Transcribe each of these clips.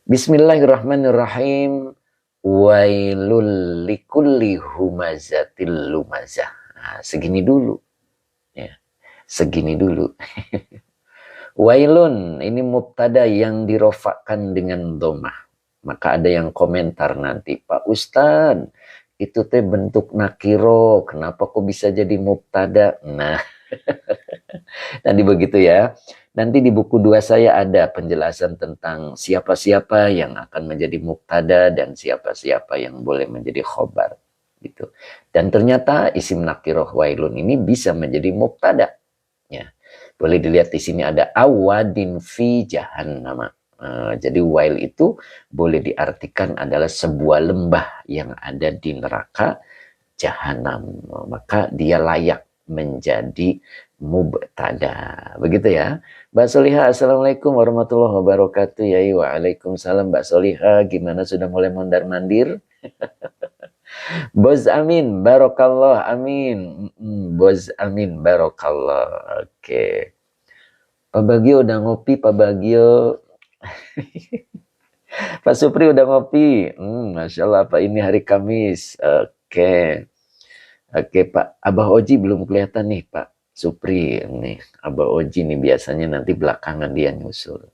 Bismillahirrahmanirrahim. Wailul likulli humazatil lumazah. Nah, segini dulu. Ya, segini dulu. Wailun, ini mubtada yang dirofakkan dengan domah. Maka ada yang komentar nanti, Pak Ustadz, itu teh bentuk nakiro, kenapa kok bisa jadi mubtada? Nah, tadi begitu ya. Nanti di buku 2 saya ada penjelasan tentang siapa-siapa yang akan menjadi mubtada dan siapa-siapa yang boleh menjadi khobar. Gitu. Dan ternyata isim nakiroh wailun ini bisa menjadi mubtada. Ya. Boleh dilihat di sini ada awadin fi jahannam. Jadi wail itu boleh diartikan adalah sebuah lembah yang ada di neraka jahanam. Maka dia layak menjadi mubtada. Begitu ya. Mbak Soliha, Assalamualaikum warahmatullahi wabarakatuh. Ya, waalaikumsalam Mbak Soliha. Gimana sudah mulai mondar-mandir? Bos Amin, barokallah, amin. Bos Amin, barokallah. Oke. Pak Bagio udah ngopi, Pak Bagio. Pak Supri udah ngopi. Masya Allah, Pak ini hari Kamis. Oke. Oke, Pak. Abah Oji belum kelihatan nih, Pak Supri. Nih, Abah Oji nih biasanya nanti belakangan dia nyusul.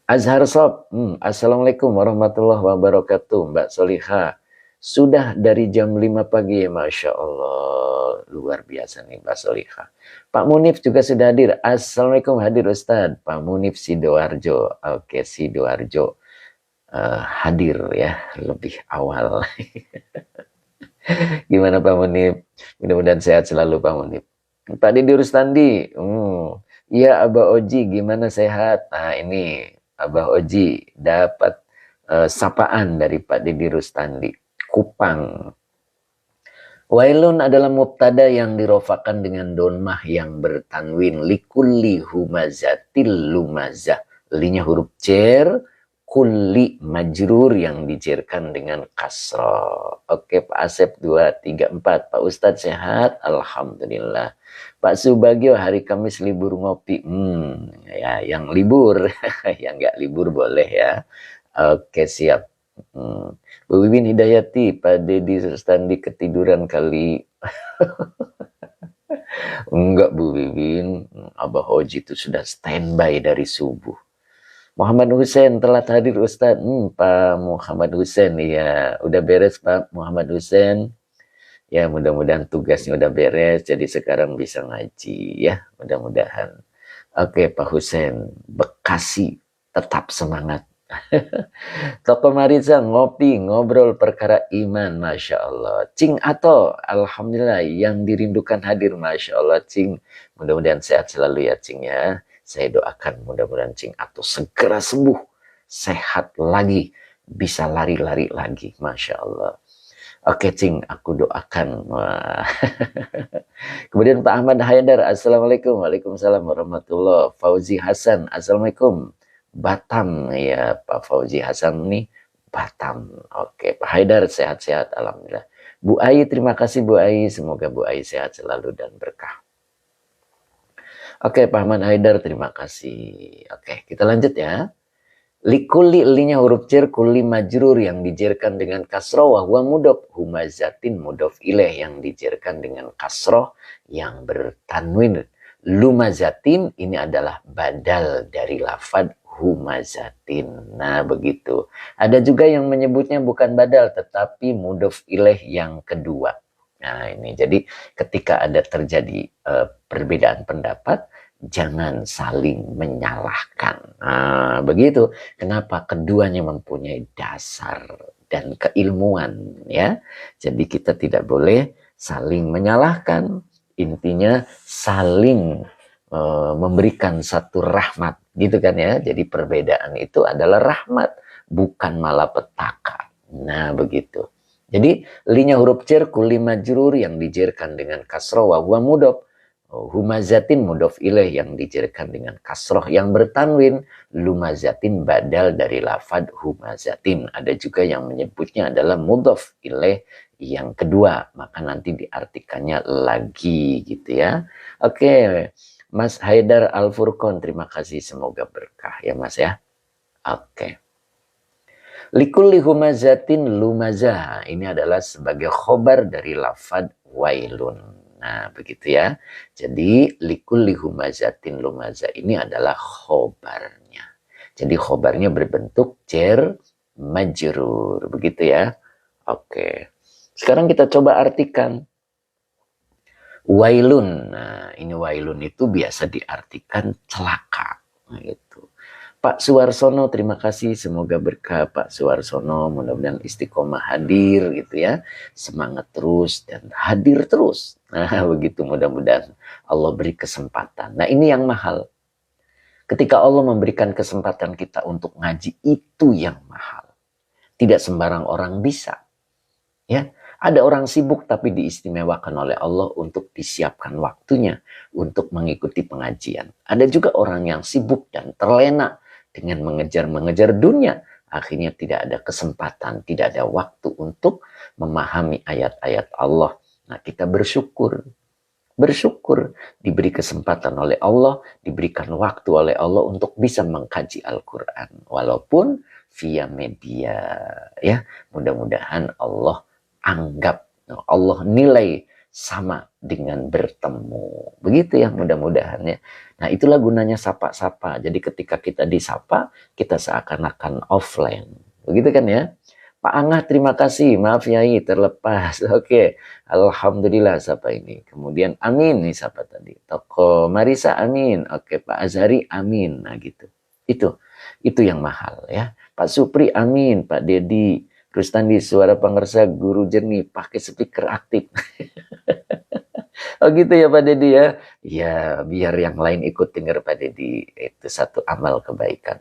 Azhar Sob, Assalamualaikum warahmatullahi wabarakatuh, Mbak Soliha. Sudah dari jam 5 pagi ya, Masya Allah. Luar biasa nih Mbak Soliha. Pak Munif juga sudah hadir. Assalamualaikum, hadir Ustadz. Pak Munif Sidoarjo. Oke, Sidoarjo hadir ya, lebih awal. Gimana Pak Munif? Mudah-mudahan sehat selalu Pak Munif. Pak Didi Rustandi. Iya Abah Oji, gimana sehat? Nah ini Abah Oji dapat sapaan dari Pak Didi Rustandi. Kupang. Wailun adalah mubtada yang dirofakan dengan donmah yang bertanwin. Likulli humazatil lumazah. Linya huruf cer, kulli majrur yang dijerkan dengan kasroh. Oke Pak Asep 234. Pak Ustadz sehat? Alhamdulillah. Pak Subagio hari Kamis libur ngopi. Ya yang libur. Yang nggak libur boleh ya. Oke siap. Bu Wibin Hidayati, Pak Dedi Rustandi ketiduran kali. Enggak Bu Wibin, Abah Oji itu sudah standby dari subuh. Muhammad Hussein telah hadir Ustaz. Pak Muhammad Hussein ya, udah beres Pak Muhammad Hussein. Ya mudah-mudahan tugasnya udah beres, jadi sekarang bisa ngaji ya, mudah-mudahan. Oke Pak Hussein, Bekasi tetap semangat. Toko Marisa ngopi, ngobrol perkara iman, Masya Allah. Cing Ato, Alhamdulillah, yang dirindukan hadir, Masya Allah, Cing. Mudah-mudahan sehat selalu ya, Cing ya. Saya doakan mudah-mudahan Cing Ato segera sembuh, sehat lagi, bisa lari-lari lagi, Masya Allah. Oke, Cing, aku doakan. Kemudian Pak Ahmad Haidar, Assalamualaikum, Waalaikumsalam warahmatullahi. Fauzi Hasan, Assalamualaikum. Batam ya Pak Fauzi Hasan nih Batam. Oke Pak Haidar sehat-sehat alhamdulillah. Bu Ai terima kasih Bu Ai, semoga Bu Ai sehat selalu dan berkah. Oke Pak Ahmad Haidar terima kasih. Oke kita lanjut ya. Likuli linya huruf jar kuli majrur yang dijerkan dengan kasroh wa mudof humazatin mudof ilaih yang dijerkan dengan kasroh yang bertanwin. Lumazatin ini adalah badal dari lafad humazatin. Nah begitu. Ada juga yang menyebutnya bukan badal tetapi mudof ilaih yang kedua. Nah ini jadi ketika ada terjadi perbedaan pendapat jangan saling menyalahkan. Nah begitu. Kenapa? Keduanya mempunyai dasar dan keilmuan ya. Jadi kita tidak boleh saling menyalahkan. Intinya saling memberikan satu rahmat gitu kan ya. Jadi perbedaan itu adalah rahmat bukan malapetaka. Nah begitu. Jadi linya huruf jar kuli majrur yang dijerkan dengan kasroh wa huwa mudof. Humazatin mudof ilaih yang dijerkan dengan kasroh yang bertanwin. Lumazatin badal dari lafad humazatin. Ada juga yang menyebutnya adalah mudof ilaih yang kedua, maka nanti diartikannya lagi gitu ya. Oke, Mas Haidar Al Furqon, terima kasih, semoga berkah ya Mas ya. Oke. Likulli humazatin lumazah. Ini adalah sebagai khobar dari lafad wailun. Nah, begitu ya. Jadi, likulli humazatin lumazah ini adalah khobarnya. Jadi, khobarnya berbentuk jar majrur. Begitu ya. Oke. Sekarang kita coba artikan. Wailun. Nah, ini wailun itu biasa diartikan celaka. Nah, itu. Pak Suwarsono, terima kasih. Semoga berkah Pak Suwarsono. Mudah-mudahan istiqomah hadir gitu ya. Semangat terus dan hadir terus. Nah, begitu mudah-mudahan Allah beri kesempatan. Nah, ini yang mahal. Ketika Allah memberikan kesempatan kita untuk ngaji, itu yang mahal. Tidak sembarang orang bisa. Ya, ada orang sibuk tapi diistimewakan oleh Allah untuk disiapkan waktunya untuk mengikuti pengajian. Ada juga orang yang sibuk dan terlena dengan mengejar-mengejar dunia. Akhirnya tidak ada kesempatan, tidak ada waktu untuk memahami ayat-ayat Allah. Nah, kita bersyukur. Bersyukur diberi kesempatan oleh Allah, diberikan waktu oleh Allah untuk bisa mengkaji Al-Quran. Walaupun via media. Ya, mudah-mudahan Allah anggap, Allah nilai sama dengan bertemu. Begitu ya mudah-mudahan ya. Nah, itulah gunanya sapa-sapa. Jadi ketika kita disapa, kita seakan-akan offline. Begitu kan ya. Pak Angah, terima kasih. Maaf Yai, terlepas. Oke. Alhamdulillah siapa ini. Kemudian Amin nih siapa tadi. Toko Marisa Amin. Oke, Pak Azhari Amin. Nah gitu. Itu yang mahal ya. Pak Supri Amin. Pak Dedi Rustandi, suara pengersa guru jernih, pakai speaker aktif. Oh gitu ya Pak Dedi ya. Ya biar yang lain ikut dengar Pak Dedi. Itu satu amal kebaikan.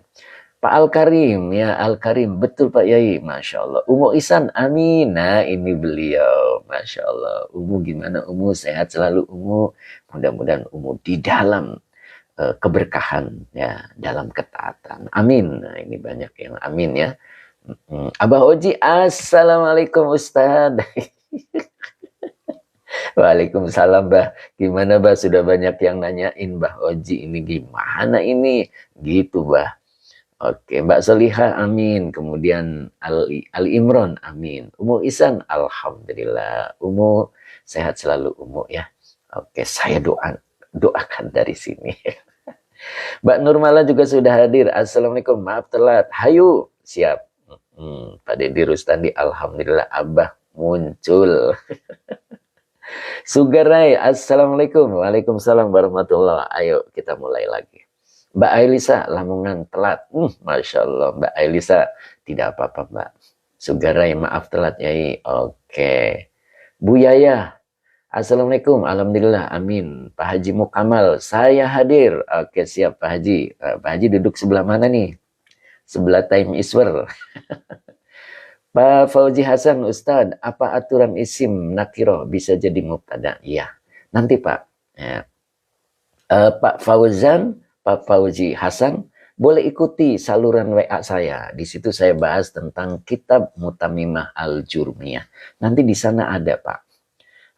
Pak Al-Karim, ya Al-Karim, betul Pak Yai, Masya Allah. Umu Isan, amin. Nah ini beliau, Masya Allah. Umu gimana Umu, sehat selalu Umu. Mudah-mudahan Umu di dalam keberkahan, ya dalam ketaatan. Amin. Nah ini banyak yang amin ya. Abah Oji, assalamualaikum Ustadz. Waalaikumsalam Bah. Gimana Bah? Sudah banyak yang nanyain Bah Oji ini gimana ini? Gitu Bah. Oke, Mbak Solihah, amin. Kemudian Ali Imron, amin. Umu Isan, alhamdulillah. Umu sehat selalu Umu ya. Oke, saya doakan dari sini. Mbak Nurmala juga sudah hadir. Assalamualaikum, maaf telat. Hayu, siap. Pak Deddy Rustandi, alhamdulillah Abah muncul. Sugarai, assalamualaikum. Waalaikumsalam warahmatullahi. Ayo kita mulai lagi. Mbak Ailisa, Lamongan telat. Masya Allah, Mbak Ailisa. Tidak apa-apa, Mbak. Sugarai, maaf telat, Yai. Oke. Bu Yaya, assalamualaikum. Alhamdulillah, amin. Pak Haji Mukamal, saya hadir. Oke, siap Pak Haji. Pak Haji duduk sebelah mana nih? Sebelah Time Iswer. Pak Fauzi Hasan, Ustadz, apa aturan isim nakiro bisa jadi mubtada? Iya, nanti Pak. Ya. Pak Fauzan, Pak Fauzi Hasan, boleh ikuti saluran WA saya. Di situ saya bahas tentang kitab Mutamimah Al-Jurmiyah. Nanti di sana ada Pak.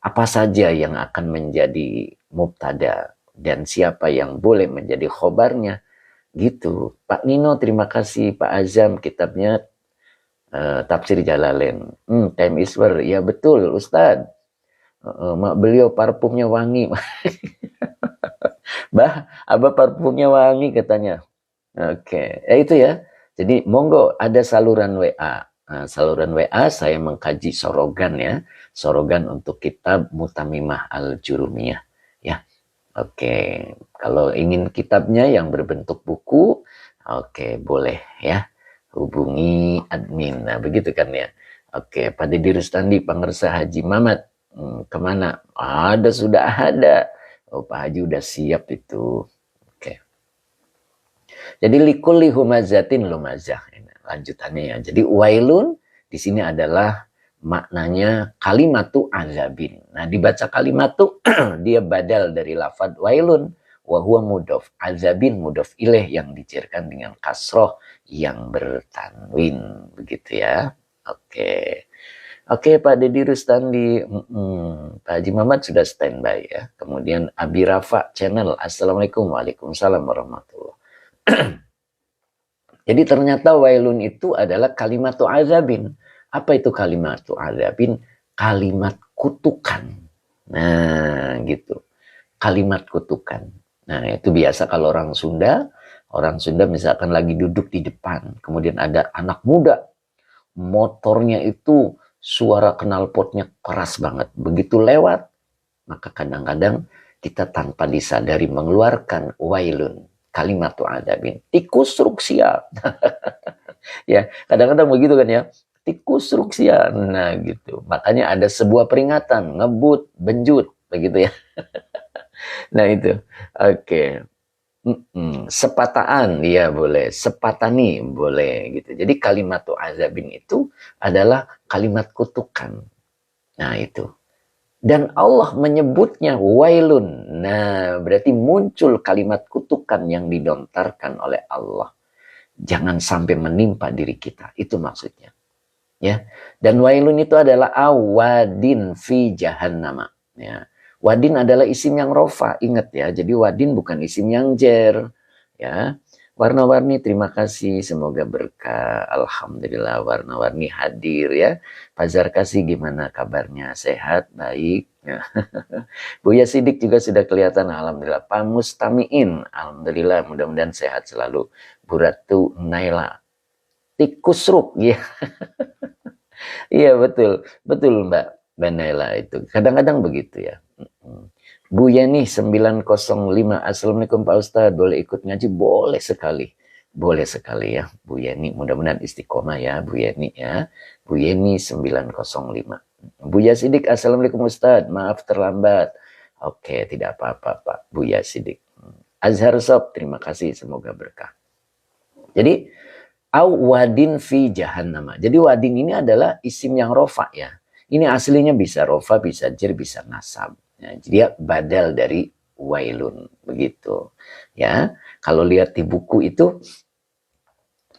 Apa saja yang akan menjadi mubtada dan siapa yang boleh menjadi khobarnya. Gitu. Pak Nino, terima kasih. Pak Azam, kitabnya Tafsir Jalalain. Time Iswer, ya betul Ustadz. Beliau parfumnya wangi. Bah, Abah parfumnya wangi katanya. Oke, ya itu ya. Jadi monggo ada saluran WA. Nah, saluran WA saya mengkaji sorogan ya. Sorogan untuk kitab Mutamimah Al-Jurumiyah. Ya, oke. Kalau ingin kitabnya yang berbentuk buku, oke boleh ya. Hubungi admin. Nah begitu kan ya. Oke, Pak Deddy Rustandi, Pangersa Haji Mamat. Kemana? Sudah ada. Oh, Pak Haji udah siap itu. Oke. Jadi likulli humazatin lumazah. Lanjutannya ya. Jadi wailun di sini adalah maknanya kalimatu azabin. Nah, dibaca kalimatu dia badal dari lafad wailun wa huwa mudhof. Azabin mudhof ilaih yang dicairkan dengan kasroh yang bertanwin. Begitu ya. Oke. Oke Pak Deddy Rustandi, Pak Haji Muhammad sudah standby ya. Kemudian Abi Rafa channel, assalamualaikum, waalaikumsalam warahmatullahi. Jadi ternyata wailun itu adalah kalimat azabin. Apa itu kalimat azabin? Kalimat kutukan. Nah, gitu. Kalimat kutukan. Nah, itu biasa kalau orang Sunda misalkan lagi duduk di depan, kemudian ada anak muda, motornya itu suara knalpotnya keras banget. Begitu lewat, maka kadang-kadang kita tanpa disadari mengeluarkan wailun, kalimat adabin, tikus ruksia. Ya, kadang-kadang begitu kan ya, tikus ruksia. Nah, gitu. Makanya ada sebuah peringatan, ngebut, benjut, begitu ya. Nah, itu. Oke. Sepataan, ya boleh. Sepatani, boleh gitu. Jadi kalimat azabin itu adalah kalimat kutukan. Nah, itu. Dan Allah menyebutnya wailun. Nah, berarti muncul kalimat kutukan yang didontarkan oleh Allah. Jangan sampai menimpa diri kita. Itu maksudnya. Ya. Dan wailun itu adalah awadin fi jahannama. Ya. Wadin adalah isim yang rofa. Ingat ya. Jadi wadin bukan isim yang jer. Ya. Warna-warni terima kasih, semoga berkah. Alhamdulillah warna-warni hadir ya. Fajar kasih gimana kabarnya? Sehat, baik. Ya. Buya Sidik juga sudah kelihatan, alhamdulillah. Pak Mustamiin, alhamdulillah, mudah-mudahan sehat selalu. Bu Ratu Naila, tikusruk ya. Iya betul, betul Mbak Naila itu. Kadang-kadang begitu ya. Bu Yeni 905, Assalamualaikum Pak Ustadz, boleh ikut ngaji? Boleh sekali. Boleh sekali ya Bu Yeni, mudah-mudahan istiqomah ya Bu Yeni ya. Bu Yeni 905. Bu Yasidik, Assalamualaikum Ustadz, maaf terlambat. Oke, tidak apa-apa Pak Bu Yasidik. Azhar Sob, terima kasih, semoga berkah. Jadi, wadin fi jahannama. Jadi wadin ini adalah isim yang rofa ya. Ini aslinya bisa rofa, bisa jer, bisa nasab. Ya, dia badal dari wailun begitu ya. Kalau lihat di buku itu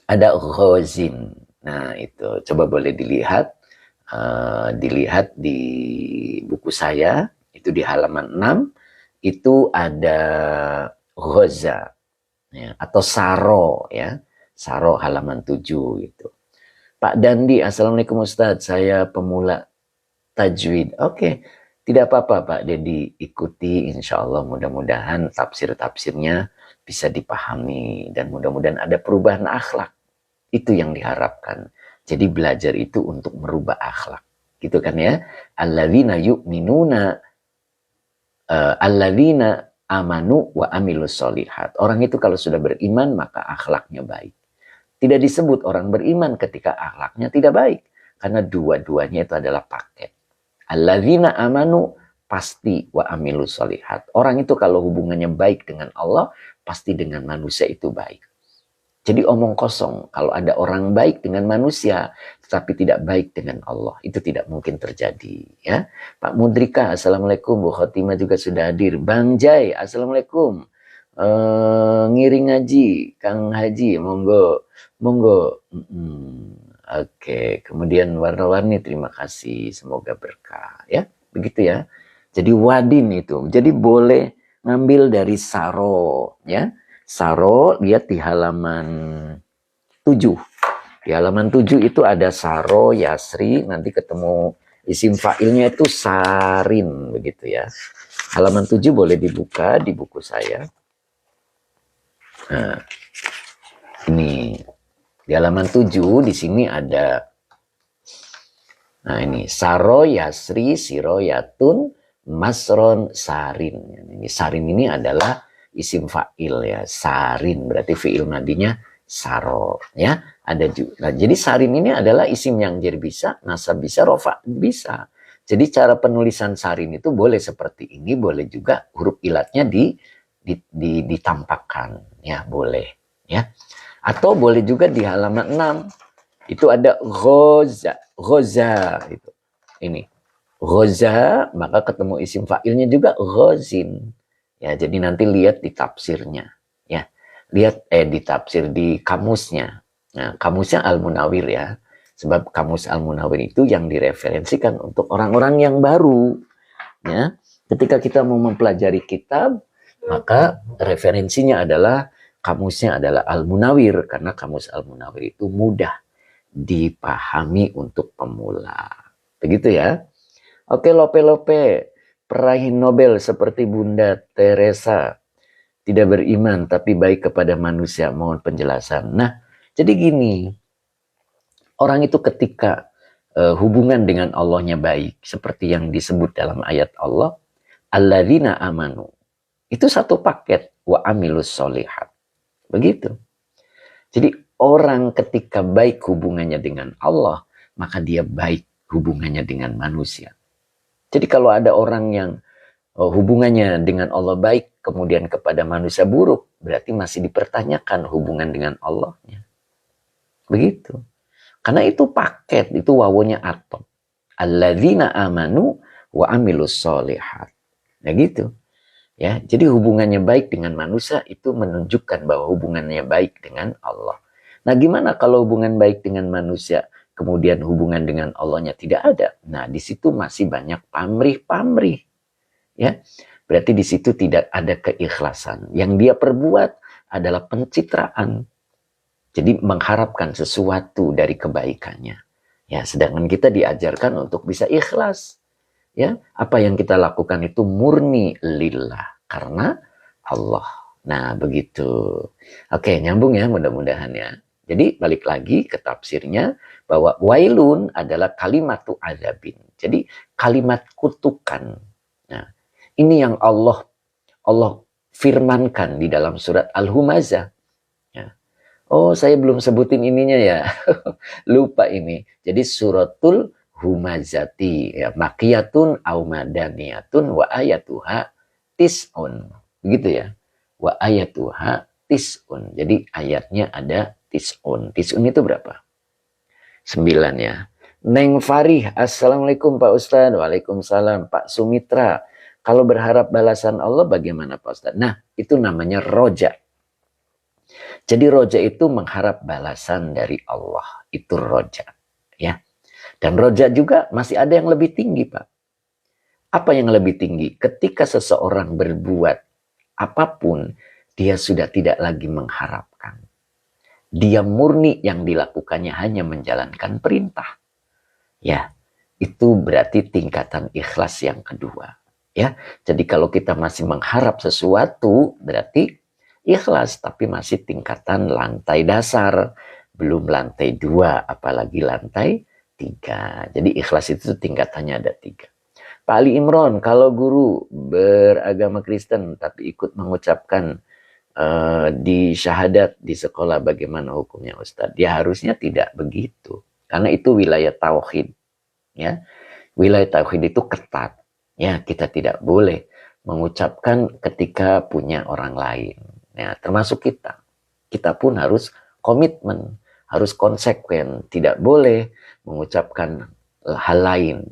ada ghazin. Nah itu coba boleh dilihat dilihat di buku saya itu di halaman 6 itu ada ghaza ya, atau saro ya. Saro halaman 7 gitu. Pak Dandi, Assalamualaikum Ustadz, saya pemula tajwid. Oke. Tidak apa-apa Pak Dedi, ikuti insya Allah mudah-mudahan tafsir-tafsirnya bisa dipahami dan mudah-mudahan ada perubahan akhlak. Itu yang diharapkan. Jadi belajar itu untuk merubah akhlak. Gitu kan ya. Alladzina yu'minuna alladzina amanu wa amilus solihat. Orang itu kalau sudah beriman maka akhlaknya baik. Tidak disebut orang beriman ketika akhlaknya tidak baik. Karena dua-duanya itu adalah paket. Alladzina amanu pasti wa amilus solihat. Orang itu kalau hubungannya baik dengan Allah, pasti dengan manusia itu baik. Jadi omong kosong, kalau ada orang baik dengan manusia, tetapi tidak baik dengan Allah, itu tidak mungkin terjadi. Ya, Pak Mudrika, Assalamualaikum. Bu Khotimah juga sudah hadir. Bang Jai, Assalamualaikum. Ngiring ngaji, Kang Haji, monggo, monggo. Oke, kemudian warna-warni terima kasih, semoga berkah ya. Begitu ya. Jadi wadin itu. Jadi boleh ngambil dari saro ya. Saro lihat di halaman 7. Di halaman 7 itu ada saro yasri, nanti ketemu isim fa'ilnya itu sarin begitu ya. Halaman 7 boleh dibuka di buku saya. Nah, ini di halaman 7 di sini ada, nah ini saro yasri siro yatun masron sarin. Ini sarin ini adalah isim fa'il ya, sarin berarti fi'il madinya saro ya. Ada juga. Nah, jadi sarin ini adalah isim yang jer bisa, nasab bisa, rofa bisa. Jadi cara penulisan sarin itu boleh seperti ini, boleh juga huruf ilatnya ditampakkan ya, boleh ya. Atau boleh juga di halaman 6 itu ada ghoza, ghoza itu. Ini ghoza, maka ketemu isim fa'ilnya juga ghozin. Ya, jadi nanti lihat di tafsirnya ya. Lihat di tafsir di kamusnya. Nah, kamusnya Al-Munawir ya. Sebab kamus Al-Munawir itu yang direferensikan untuk orang-orang yang baru ya. Ketika kita mau mempelajari kitab, maka referensinya adalah kamusnya adalah Al-Munawir, karena kamus Al-Munawir itu mudah dipahami untuk pemula. Begitu ya. Oke, lope-lope. Peraih Nobel seperti Bunda Teresa. Tidak beriman tapi baik kepada manusia. Mohon penjelasan. Nah, jadi gini. Orang itu ketika hubungan dengan Allahnya baik. Seperti yang disebut dalam ayat Allah. Alladzina amanu. Itu satu paket. Wa amilus solihat. Begitu. Jadi orang ketika baik hubungannya dengan Allah, maka dia baik hubungannya dengan manusia. Jadi kalau ada orang yang hubungannya dengan Allah baik, kemudian kepada manusia buruk, berarti masih dipertanyakan hubungan dengan Allahnya. Begitu. Karena itu paket, itu wawonya atom. Alladzina amanu wa amilus solihat. Nah gitu. Ya, jadi hubungannya baik dengan manusia itu menunjukkan bahwa hubungannya baik dengan Allah. Nah, gimana kalau hubungan baik dengan manusia, kemudian hubungan dengan Allahnya tidak ada? Nah, di situ masih banyak pamrih-pamrih. Ya, berarti di situ tidak ada keikhlasan. Yang dia perbuat adalah pencitraan. Jadi mengharapkan sesuatu dari kebaikannya. Ya, sedangkan kita diajarkan untuk bisa ikhlas. Ya, apa yang kita lakukan itu murni lillah karena Allah. Nah, begitu. Oke, nyambung ya mudah-mudahan ya. Jadi balik lagi ke tafsirnya bahwa wailun adalah kalimatu azabin. Jadi kalimat kutukan. Nah, ini yang Allah firmankan di dalam surat Al-Humazah. Ya. Oh, saya belum sebutin ininya ya. Lupa ini. Jadi suratul Humazati, ya, makiyatun au madaniyatun wa ayatuha tis'un. Begitu ya. Wa ayatuha tis'un. Jadi ayatnya ada tis'un. Tis'un itu berapa? 9 ya. Neng Farih, Assalamualaikum Pak Ustadz. Waalaikumsalam. Pak Sumitra, kalau berharap balasan Allah bagaimana Pak Ustadz? Nah, itu namanya roja. Jadi roja itu mengharap balasan dari Allah. Itu roja. Ya. Dan roja juga masih ada yang lebih tinggi, Pak. Apa yang lebih tinggi? Ketika seseorang berbuat apapun, dia sudah tidak lagi mengharapkan. Dia murni yang dilakukannya hanya menjalankan perintah. Ya, itu berarti tingkatan ikhlas yang kedua. Ya, jadi kalau kita masih mengharap sesuatu, berarti ikhlas, tapi masih tingkatan lantai dasar. Belum lantai 2, apalagi lantai 3. Jadi ikhlas itu tingkatannya ada 3. Pak Ali Imron, kalau guru beragama Kristen tapi ikut mengucapkan di syahadat di sekolah, bagaimana hukumnya Ustadz? Ya harusnya tidak begitu. Karena itu wilayah tauhid. Ya. Wilayah tauhid itu ketat. Ya, kita tidak boleh mengucapkan ketika punya orang lain. Ya, termasuk kita. Kita pun harus komitmen, harus konsekuen, tidak boleh mengucapkan hal lain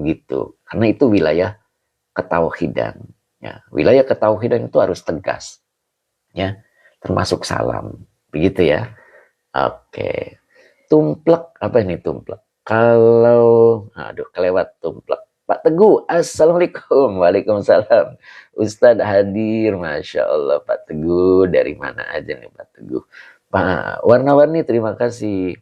gitu. Karena itu wilayah ketauhidan. Ya, wilayah ketauhidan itu harus tegas. Ya, termasuk salam. Begitu ya. Oke. Tumplek, apa ini tumplek? Kalau kelewat tumplek. Pak Teguh, Assalamualaikum. Waalaikumsalam. Ustadz hadir, Masya Allah. Pak Teguh, dari mana aja nih Pak Teguh? Pak Warna-Warni, terima kasih.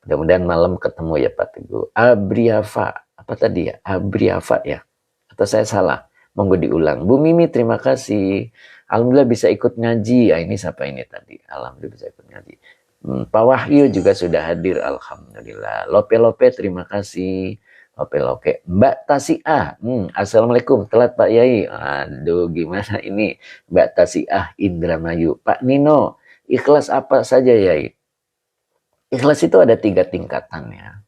Mudah-mudahan malam ketemu ya Pak Teguh. Abriafa, apa tadi ya? Abriafa ya? Atau saya salah? Monggo diulang. Bu Mimi, terima kasih. Alhamdulillah bisa ikut ngaji. Ini siapa ini tadi? Alhamdulillah bisa ikut ngaji. Pak Wahyu juga sudah hadir. Alhamdulillah. Lope-lope, terima kasih. Lope-lope. Mbak Tasiah. Assalamualaikum. Telat Pak Yai. Aduh, gimana ini? Mbak Tasiah Indramayu. Pak Nino, ikhlas apa saja Yai? Ikhlas itu ada 3 tingkatan ya.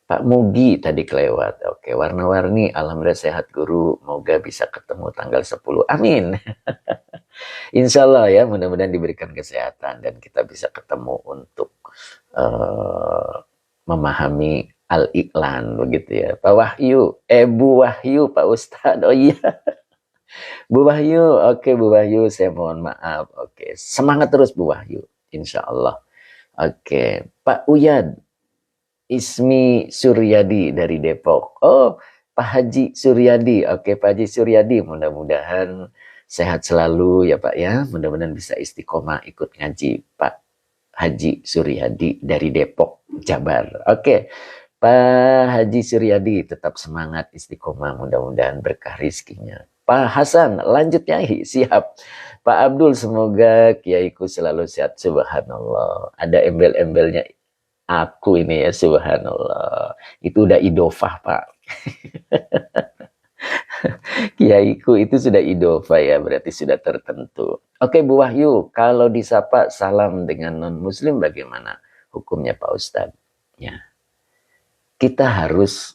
Pak Mugi tadi kelewat. Oke, warna-warni. Alhamdulillah sehat guru. Moga bisa ketemu tanggal 10. Amin. Insya Allah ya, mudah-mudahan diberikan kesehatan dan kita bisa ketemu untuk memahami al-iklan begitu ya. Pak Wahyu, Bu Wahyu, Pak Ustadz. Oh iya. Bu Wahyu, oke Bu Wahyu, saya mohon maaf. Oke, semangat terus Bu Wahyu. Insya Allah. Oke, Pak Uyad, Ismi Suryadi dari Depok. Oh, Pak Haji Suryadi. Oke, Pak Haji Suryadi, mudah-mudahan Sehat selalu ya Pak ya. Mudah-mudahan bisa istiqomah ikut ngaji Pak Haji Suryadi dari Depok, Jabar. Oke, Pak Haji Suryadi tetap semangat istiqomah, mudah-mudahan berkah rizkinya. Pak Hasan, lanjut Nyai, siap. Pak Abdul, semoga kiaiku selalu sehat, subhanallah. Ada embel-embelnya aku ini ya, subhanallah. Itu udah idofah Pak. Kiaiku itu sudah idofah ya, berarti sudah tertentu. Oke Bu Wahyu, kalau disapa salam dengan non-muslim bagaimana hukumnya Pak Ustadz? Ya, kita harus,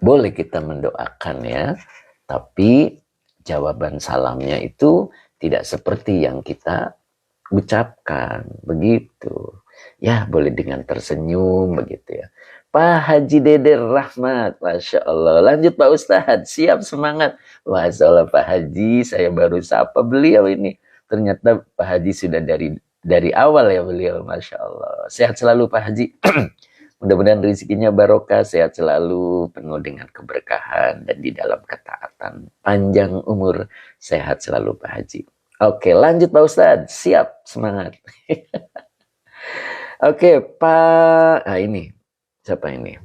boleh kita mendoakan ya, tapi jawaban salamnya itu tidak seperti yang kita ucapkan, begitu. Ya, boleh dengan tersenyum, begitu ya. Pak Haji Dede Rahmat, Masya Allah. Lanjut Pak Ustadz, siap semangat. Masya Allah Pak Haji, saya baru sapa beliau ini. Ternyata Pak Haji sudah dari awal ya beliau, Masya Allah. Sehat selalu Pak Haji. Mudah-mudahan rezekinya barokah, sehat selalu, penuh dengan keberkahan, dan di dalam ketaatan. Panjang umur, sehat selalu Pak Haji. Oke, lanjut Pak Ustadz. Siap, semangat. Oke, Pak... Nah ini, siapa ini?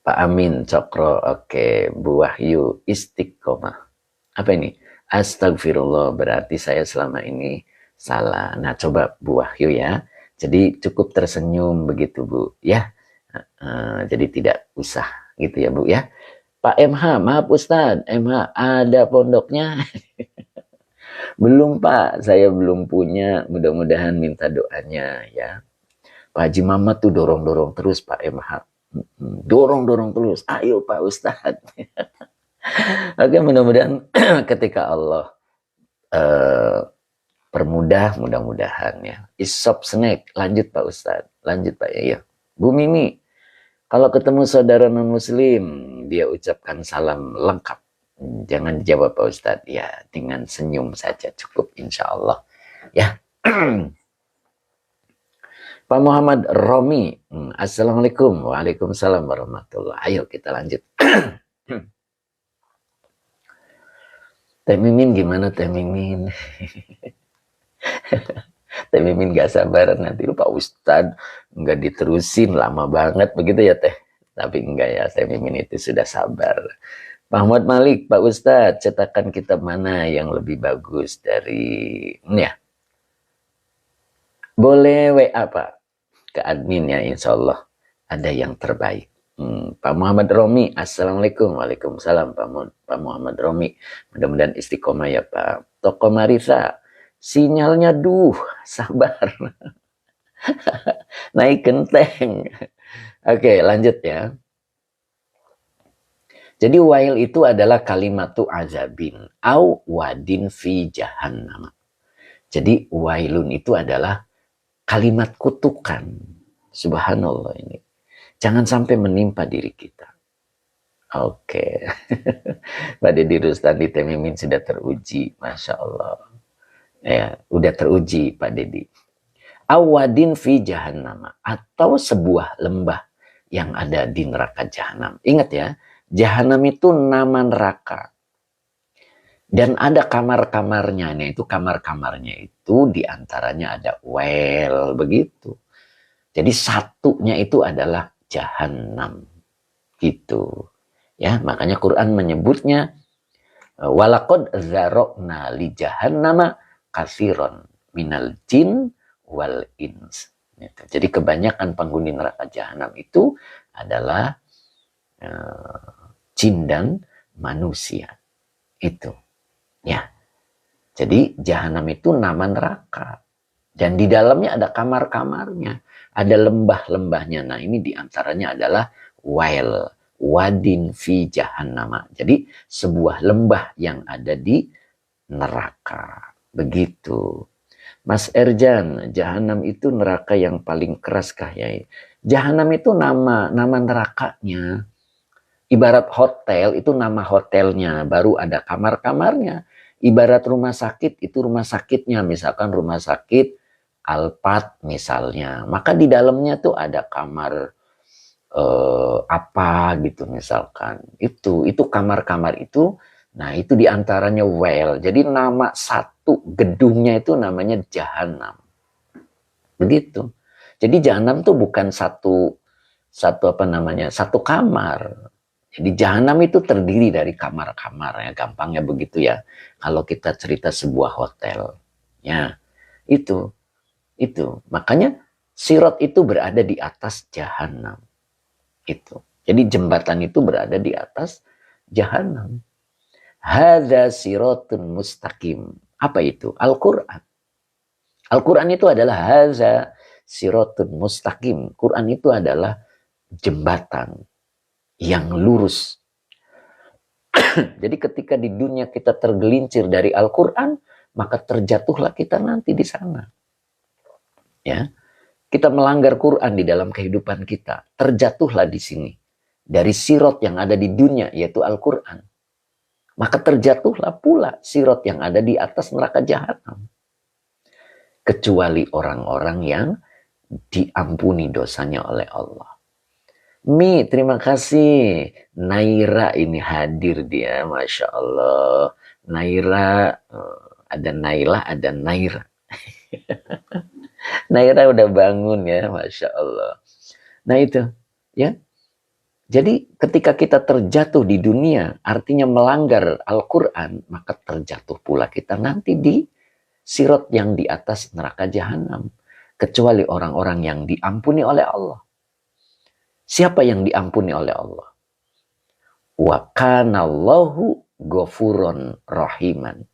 Pak Amin Cokro. Oke, Bu Wahyu Istiqomah. Apa ini? Astagfirullah, berarti saya selama ini salah. Nah, coba Bu Wahyu ya. Jadi cukup tersenyum begitu Bu. Ya, jadi tidak usah gitu ya Bu ya. Pak MH, maaf Ustadz. MH, ada pondoknya? Belum Pak, saya belum punya, mudah-mudahan minta doanya ya. Pak Haji Mamat tuh dorong-dorong terus Pak MH. Dorong-dorong terus, ayo Pak Ustadz. Oke, mudah-mudahan ketika Allah permudah, mudah-mudahan ya. Isop snack, lanjut Pak Ustadz. Lanjut Pak ya. Bu Mimi, kalau ketemu saudara non-muslim, dia ucapkan salam lengkap. Jangan dijawab Pak Ustadz, ya dengan senyum saja cukup insya Allah. Ya. Pak Muhammad Romi, Assalamualaikum. Waalaikumsalam warahmatullahi. Ayo kita lanjut. Teh Mimin gimana Teh Mimin? Teh Mimin gak sabar nanti Pak Ustadz nggak diterusin lama banget begitu ya Teh. Tapi enggak ya, Teh Mimin itu sudah sabar. Pak Muhammad Malik, Pak Ustadz, cetakan kitab mana yang lebih bagus dari ya? Boleh WA Pak ke admin ya, insya Allah ada yang terbaik. Pak Muhammad Romi, Assalamualaikum. Waalaikumsalam Pak Muhammad Romi. Mudah-mudahan istiqomah ya Pak. Toko Marisa, sinyalnya sabar. Naik genteng. Oke, lanjut ya. Jadi wail itu adalah kalimatu azabin au wadin fi jahannam. Jadi wailun itu adalah kalimat kutukan. Subhanallah ini. Jangan sampai menimpa diri kita. Oke. Pak Deddy Rustandi Teh Mimin sudah teruji. Masya Allah. Ya, udah teruji Pak Deddy. Awadin fi jahannam. Atau sebuah lembah yang ada di neraka jahanam. Ingat ya. Jahanam itu nama neraka. Dan ada kamar-kamarnya. Nah, itu kamar-kamarnya itu diantaranya ada well. Begitu. Jadi satunya itu adalah jahanam. Gitu. Ya, makanya Quran menyebutnya walaqad zarokna li jahannama katsiran minal jin wal ins. Jadi kebanyakan penghuni neraka jahanam itu adalah jin dan manusia. Itu. Ya. Jadi jahanam itu nama neraka. Dan di dalamnya ada kamar-kamarnya. Ada lembah-lembahnya. Nah ini diantaranya adalah wail. Wadin fi jahannama. Jadi sebuah lembah yang ada di neraka. Begitu. Mas Erjan, jahanam itu neraka yang paling keras kah ya? Jahanam itu nama nerakanya. Ibarat hotel itu nama hotelnya. Baru ada kamar-kamarnya. Ibarat rumah sakit itu rumah sakitnya. Misalkan rumah sakit Alphard misalnya, maka di dalamnya tuh ada kamar apa gitu misalkan. Itu kamar-kamar itu Nah, itu diantaranya well. Jadi nama satu gedungnya itu namanya Jahanam. Begitu. Jadi Jahanam tuh bukan satu kamar. Jadi Jahanam itu terdiri dari kamar-kamar, ya, gampangnya begitu ya. Kalau kita cerita sebuah hotel, ya itu. Makanya Sirat itu berada di atas Jahanam. Itu. Jadi jembatan itu berada di atas Jahanam. Hadza siratun mustaqim. Apa itu? Al-Quran. Al-Quran itu adalah hadza siratun mustaqim. Quran itu adalah jembatan yang lurus. Jadi ketika di dunia kita tergelincir dari Al-Quran, maka terjatuhlah kita nanti di sana. Ya, kita melanggar Quran di dalam kehidupan kita, terjatuhlah di sini. Dari sirat yang ada di dunia, yaitu Al-Quran. Maka terjatuhlah pula sirat yang ada di atas neraka Jahanam. Kecuali orang-orang yang diampuni dosanya oleh Allah. Mi, terima kasih. Naira ini hadir dia, Masya Allah. Naira, ada Naila, ada Naira. Naira udah bangun ya, Masya Allah. Nah itu, ya. Jadi ketika kita terjatuh di dunia, artinya melanggar Al-Quran, maka terjatuh pula kita nanti di sirat yang di atas neraka Jahanam. Kecuali orang-orang yang diampuni oleh Allah. Siapa yang diampuni oleh Allah? Wa kanallahu ghafuron rahiman.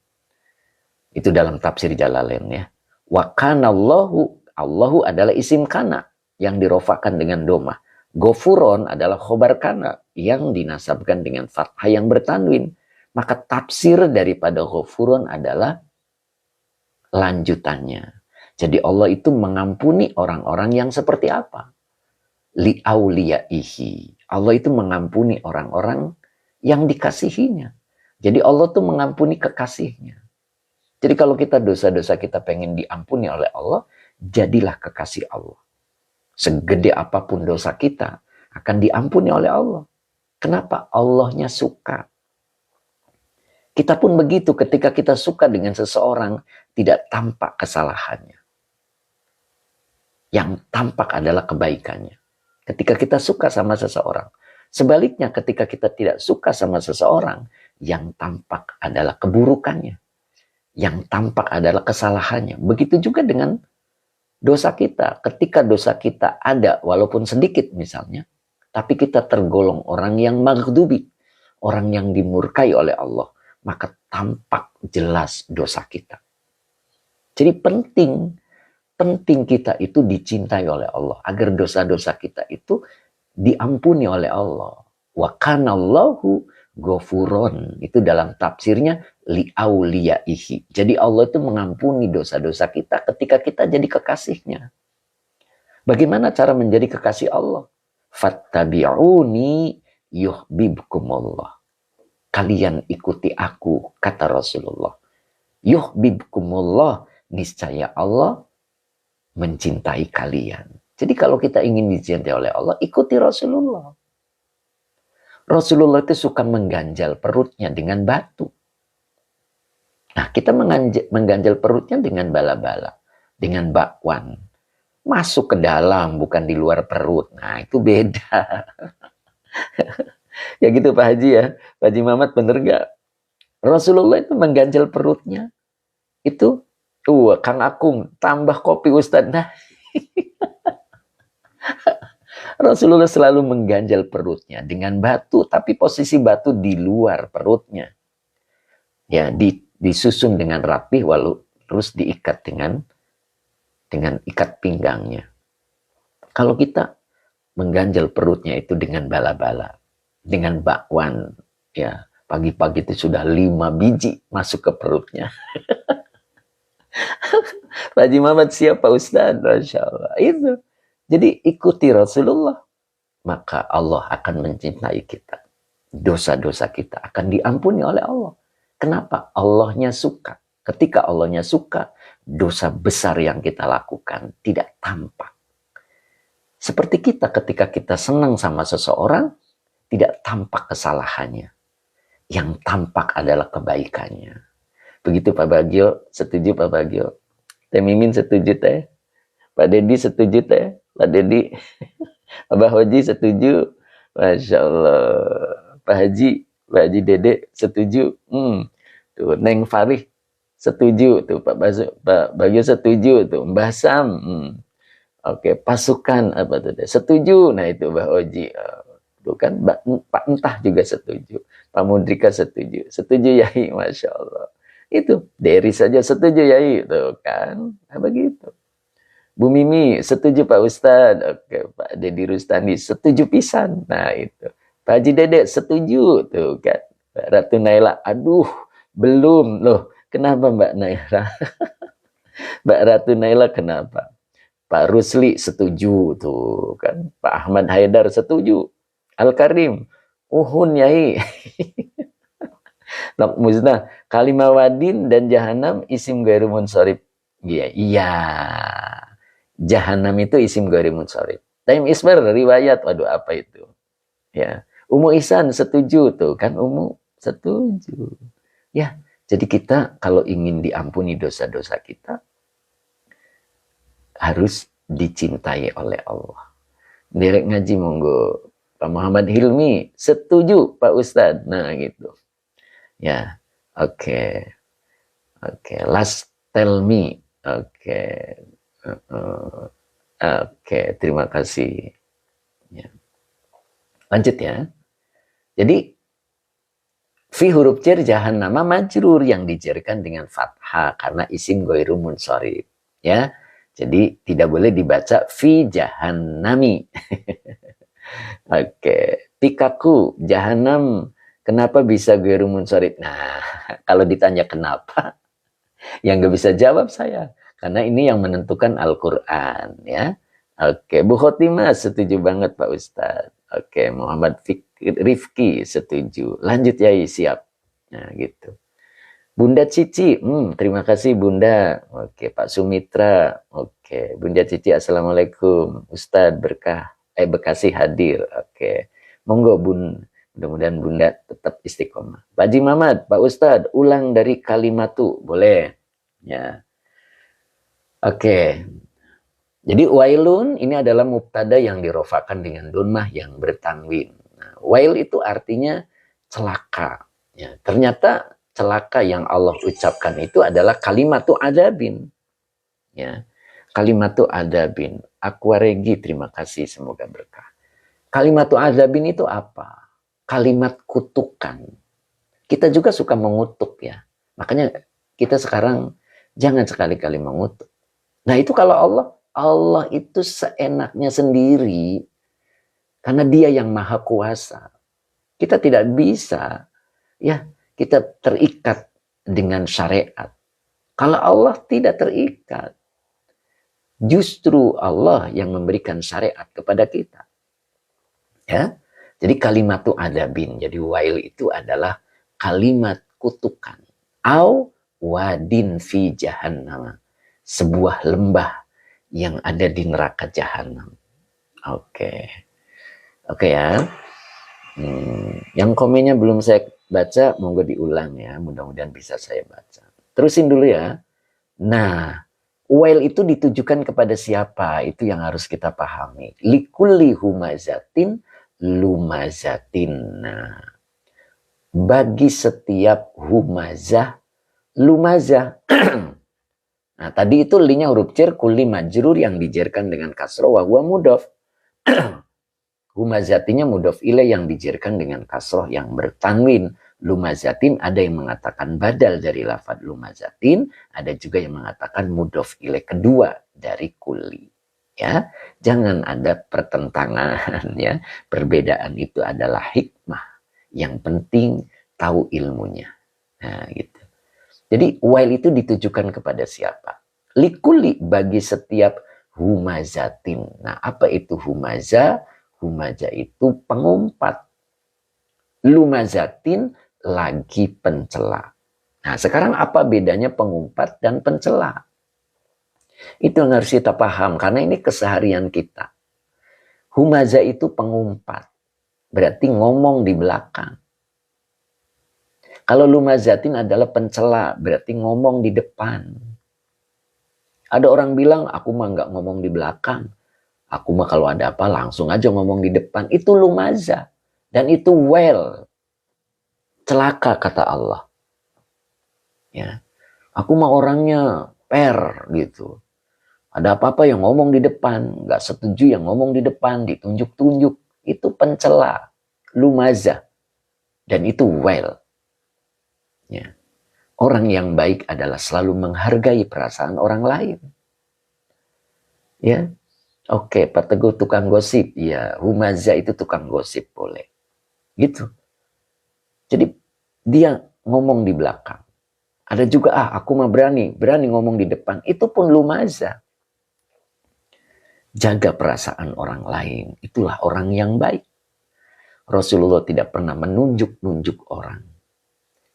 Itu dalam tafsir Jalalain ya. Wa kanallahu, Allahu adalah isim kana yang dirofakan dengan doma. Ghafuron adalah khobar kana yang dinasabkan dengan fathah yang bertanwin. Maka tafsir daripada ghafuron adalah lanjutannya. Jadi Allah itu mengampuni orang-orang yang seperti apa? Li'auliyaihi. Allah itu mengampuni orang-orang yang dikasihinya. Jadi Allah itu mengampuni kekasihnya. Jadi kalau kita dosa-dosa kita pengen diampuni oleh Allah, jadilah kekasih Allah. Segede apapun dosa kita akan diampuni oleh Allah. Kenapa? Allahnya suka. Kita pun begitu, ketika kita suka dengan seseorang, tidak tampak kesalahannya. Yang tampak adalah kebaikannya. Ketika kita suka sama seseorang. Sebaliknya ketika kita tidak suka sama seseorang, yang tampak adalah keburukannya. Yang tampak adalah kesalahannya. Begitu juga dengan dosa kita. Ketika dosa kita ada, walaupun sedikit misalnya, tapi kita tergolong orang yang maghdubi, orang yang dimurkai oleh Allah, maka tampak jelas dosa kita. Jadi penting kita itu dicintai oleh Allah, agar dosa-dosa kita itu diampuni oleh Allah. Wa kanallahu ghafuron, itu dalam tafsirnya li'auliyaihi. Jadi Allah itu mengampuni dosa-dosa kita ketika kita jadi kekasihnya. Bagaimana cara menjadi kekasih Allah? Fattabi'uni yuhbibkumullah. Kalian ikuti aku, kata Rasulullah. Yuhbibkumullah, niscaya Allah mencintai kalian. Jadi kalau kita ingin dicintai oleh Allah, ikuti Rasulullah. Rasulullah itu suka mengganjal perutnya dengan batu. Nah, kita mengganjal perutnya dengan bala-bala, dengan bakwan. Masuk ke dalam, bukan di luar perut. Nah, itu beda. Ya gitu Pak Haji ya. Pak Haji Mamat bener gak? Rasulullah itu mengganjal perutnya. Itu, Kang Akung, tambah kopi Ustadz. Nah, Rasulullah selalu mengganjal perutnya dengan batu, tapi posisi batu di luar perutnya. Ya, disusun dengan rapih, terus diikat dengan ikat pinggangnya. Kalau kita mengganjal perutnya itu dengan bala-bala, dengan bakwan, ya pagi-pagi itu sudah 5 biji masuk ke perutnya. Pak Haji Muhammad siapa Ustaz? Masya Allah. Itu. Jadi ikuti Rasulullah, maka Allah akan mencintai kita. Dosa-dosa kita akan diampuni oleh Allah. Kenapa? Allahnya suka. Ketika Allahnya suka, dosa besar yang kita lakukan tidak tampak. Seperti kita ketika kita senang sama seseorang, tidak tampak kesalahannya. yang tampak adalah kebaikannya. Begitu Pak Bagio, setuju Pak Bagio? Teh Mimin setuju teh? Pak Dedi setuju teh? Pak Dedi, Abah Hoji setuju? Masya Allah. Pak Haji Dede setuju? Tuh, Neng Farih setuju tuh, Pak Bagio setuju tuh, Mbah Sam. Oke, pasukan apa tuh? Setuju. Nah itu Mbah Oji. Tuh kan Pak Entah juga setuju. Pak Mudrika setuju. Setuju Yai, Masya Allah. Itu Dery saja setuju Yai, tuh kan. Nah, begitu. Bu Mimi setuju Pak Ustadz. Oke, Pak Dedi Rustandi setuju pisan. Nah itu. Pak Haji Dede setuju tuh kan. Mbak Ratu Naila, aduh belum loh. Kenapa Mbak Naila? Mbak Ratu Naila kenapa? Pak Rusli setuju tuh kan. Pak Ahmad Haidar setuju. Al Karim, uhun Yai. Nok Musnah, kalimah wadin dan jahanam isim gairu munsorib. Iya, iya. Jahanam itu isim gairu munsorib. Taim Isbar riwayat, waduh apa itu? Ya, Umu Ihsan setuju tuh kan, Umu setuju. Ya, jadi kita kalau ingin diampuni dosa-dosa kita harus dicintai oleh Allah. Derek ngaji monggo. Pak Muhammad Hilmi setuju Pak Ustadz. Nah gitu. Ya, oke. Oke, last tell me. Oke. Oke, terima kasih. Ya. Lanjut ya. Jadi fi huruf jar jahannama majrur yang dijarkan dengan fathah karena isim ghairu munsorib. Ya. Jadi tidak boleh dibaca fi jahannami. Oke, pikaku jahanam kenapa bisa ghairu munsorib? Nah, kalau ditanya kenapa, yang nggak bisa jawab saya, karena ini yang menentukan Al-Quran ya. Oke, Bu Khotimah setuju banget Pak Ustadz. Oke, Muhammad Rifki setuju. Lanjut Yai, siap. Nah gitu. Bunda Cici, terima kasih Bunda. Oke, Pak Sumitra. Oke, Bunda Cici, Assalamualaikum. Ustadz berkah. Bekasi hadir. Oke. Monggo Bun. Mudah-mudahan Bunda tetap istiqomah. Pak Haji Mamat, Pak Ustadz, ulang dari kalimat tuh. Boleh. Ya. Oke. Jadi wailun ini adalah mubtada yang dirofakan dengan donmah yang bertanwin. Nah, wail itu artinya celaka. Ya, ternyata celaka yang Allah ucapkan itu adalah kalimatu adabin. Ya. Kalimatu adabin. Aquaregi, terima kasih, semoga berkah. Kalimatu adabin itu apa? Kalimat kutukan. Kita juga suka mengutuk ya. Makanya kita sekarang jangan sekali-kali mengutuk. Nah itu kalau Allah itu seenaknya sendiri. Karena dia yang maha kuasa. Kita tidak bisa. Ya, kita terikat dengan syariat. Kalau Allah tidak terikat. Justru Allah yang memberikan syariat kepada kita. Ya, jadi kalimatu adabin. Jadi wail itu adalah kalimat kutukan. Au wadin fi jahannam. Sebuah lembah yang ada di neraka jahanam. Oke. Oke ya. Yang komennya belum saya baca, monggo diulang ya. Mudah-mudahan bisa saya baca. Terusin dulu ya. Nah, wail itu ditujukan kepada siapa? Itu yang harus kita pahami. Likulli humazatin lumazatin. Nah, bagi setiap humazah, lumazah. Nah, tadi itu linya huruf jar kulli majrur yang dijarkan dengan kasroh wa huwa mudhof. Humazatinya mudhof ilaih yang dijarkan dengan kasroh yang bertanwin. Lumazatin ada yang mengatakan badal dari lafadz lumazatin, ada juga yang mengatakan mudhof ilaih kedua dari kulli. Ya, jangan ada pertentangan ya. Perbedaan itu adalah hikmah. Yang penting tahu ilmunya. Nah, gitu. Jadi wail itu ditujukan kepada siapa? Likuli bagi setiap humazatin. Nah, apa itu humaza? Humaza itu pengumpat. Lumazatin lagi pencela. Nah, sekarang apa bedanya pengumpat dan pencela? Itu yang harus kita paham, karena ini keseharian kita. Humaza itu pengumpat. Berarti ngomong di belakang. Kalau lumazatin adalah pencela, berarti ngomong di depan. Ada orang bilang, aku mah nggak ngomong di belakang. Aku mah kalau ada apa langsung aja ngomong di depan. Itu lumaza. Dan itu celaka kata Allah. Ya, aku mah orangnya gitu. Ada apa-apa yang ngomong di depan, nggak setuju yang ngomong di depan, ditunjuk-tunjuk. Itu pencela, lumaza. Dan itu Ya. Orang yang baik adalah selalu menghargai perasaan orang lain. Ya, oke, Pak Teguh tukang gosip. Ya, humaza itu tukang gosip boleh. Gitu. Jadi dia ngomong di belakang. Ada juga, aku mah berani ngomong di depan. Itu pun lumaza. Jaga perasaan orang lain. Itulah orang yang baik. Rasulullah tidak pernah menunjuk-nunjuk orang.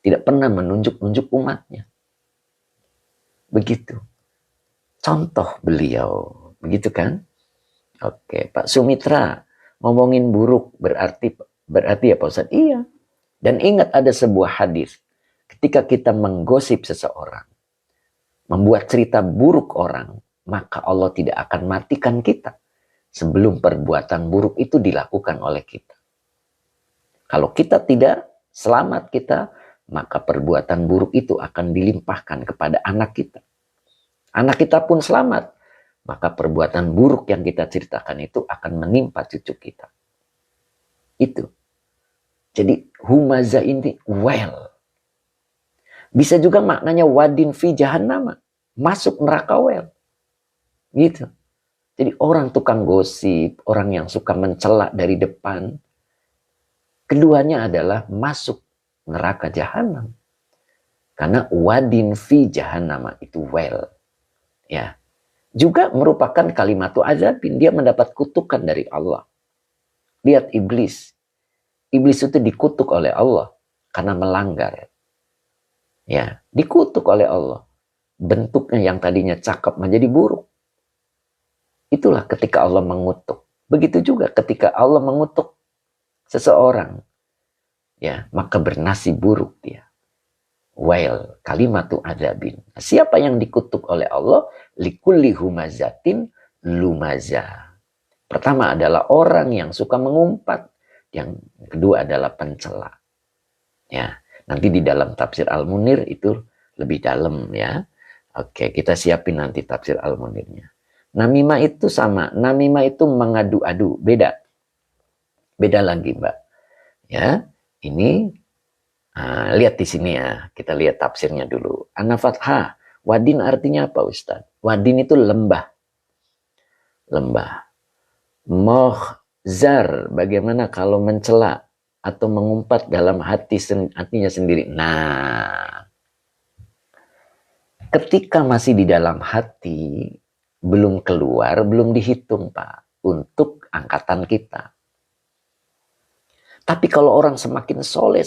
Tidak pernah menunjuk-nunjuk umatnya. Begitu. Contoh beliau. Begitu kan? Oke, Pak Sumitra. Ngomongin buruk berarti ya Pak Ustadz? Iya. Dan ingat ada sebuah hadis. Ketika kita menggosip seseorang, membuat cerita buruk orang, maka Allah tidak akan matikan kita sebelum perbuatan buruk itu dilakukan oleh kita. Kalau kita tidak selamat maka perbuatan buruk itu akan dilimpahkan kepada anak kita. Anak kita pun selamat, maka perbuatan buruk yang kita ceritakan itu akan menimpa cucu kita. Itu. Jadi humaza ini Bisa juga maknanya wadin fi jahannam, masuk neraka Gitu. Jadi orang tukang gosip, orang yang suka mencela dari depan, keduanya adalah masuk neraka jahanam. Karena wadin fi jahannam itu Ya. Juga merupakan kalimat azabin, dia mendapat kutukan dari Allah. Lihat iblis. Iblis itu dikutuk oleh Allah karena melanggar. Ya, dikutuk oleh Allah. Bentuknya yang tadinya cakep menjadi buruk. Itulah ketika Allah mengutuk. Begitu juga ketika Allah mengutuk seseorang, ya, maka bernasib buruk dia. Kalimatu adzabin. Siapa yang dikutuk oleh Allah? Likulli humazatin lumaza. Pertama adalah orang yang suka mengumpat. Yang kedua adalah pencela. Ya, nanti di dalam tafsir Al-Munir itu lebih dalam ya. Oke, kita siapin nanti tafsir Al-Munirnya. Namimah itu sama. Namimah itu mengadu-adu. Beda. Beda lagi, Mbak. Ya, ini lihat di sini ya. Kita lihat tafsirnya dulu. Ana-fathah. Wadin artinya apa, Ustaz? Wadin itu lembah. Lembah. Mohzar. Bagaimana kalau mencela atau mengumpat dalam hatinya sendiri. Nah, ketika masih di dalam hati, belum keluar, belum dihitung, Pak, untuk angkatan kita. Tapi kalau orang semakin soleh,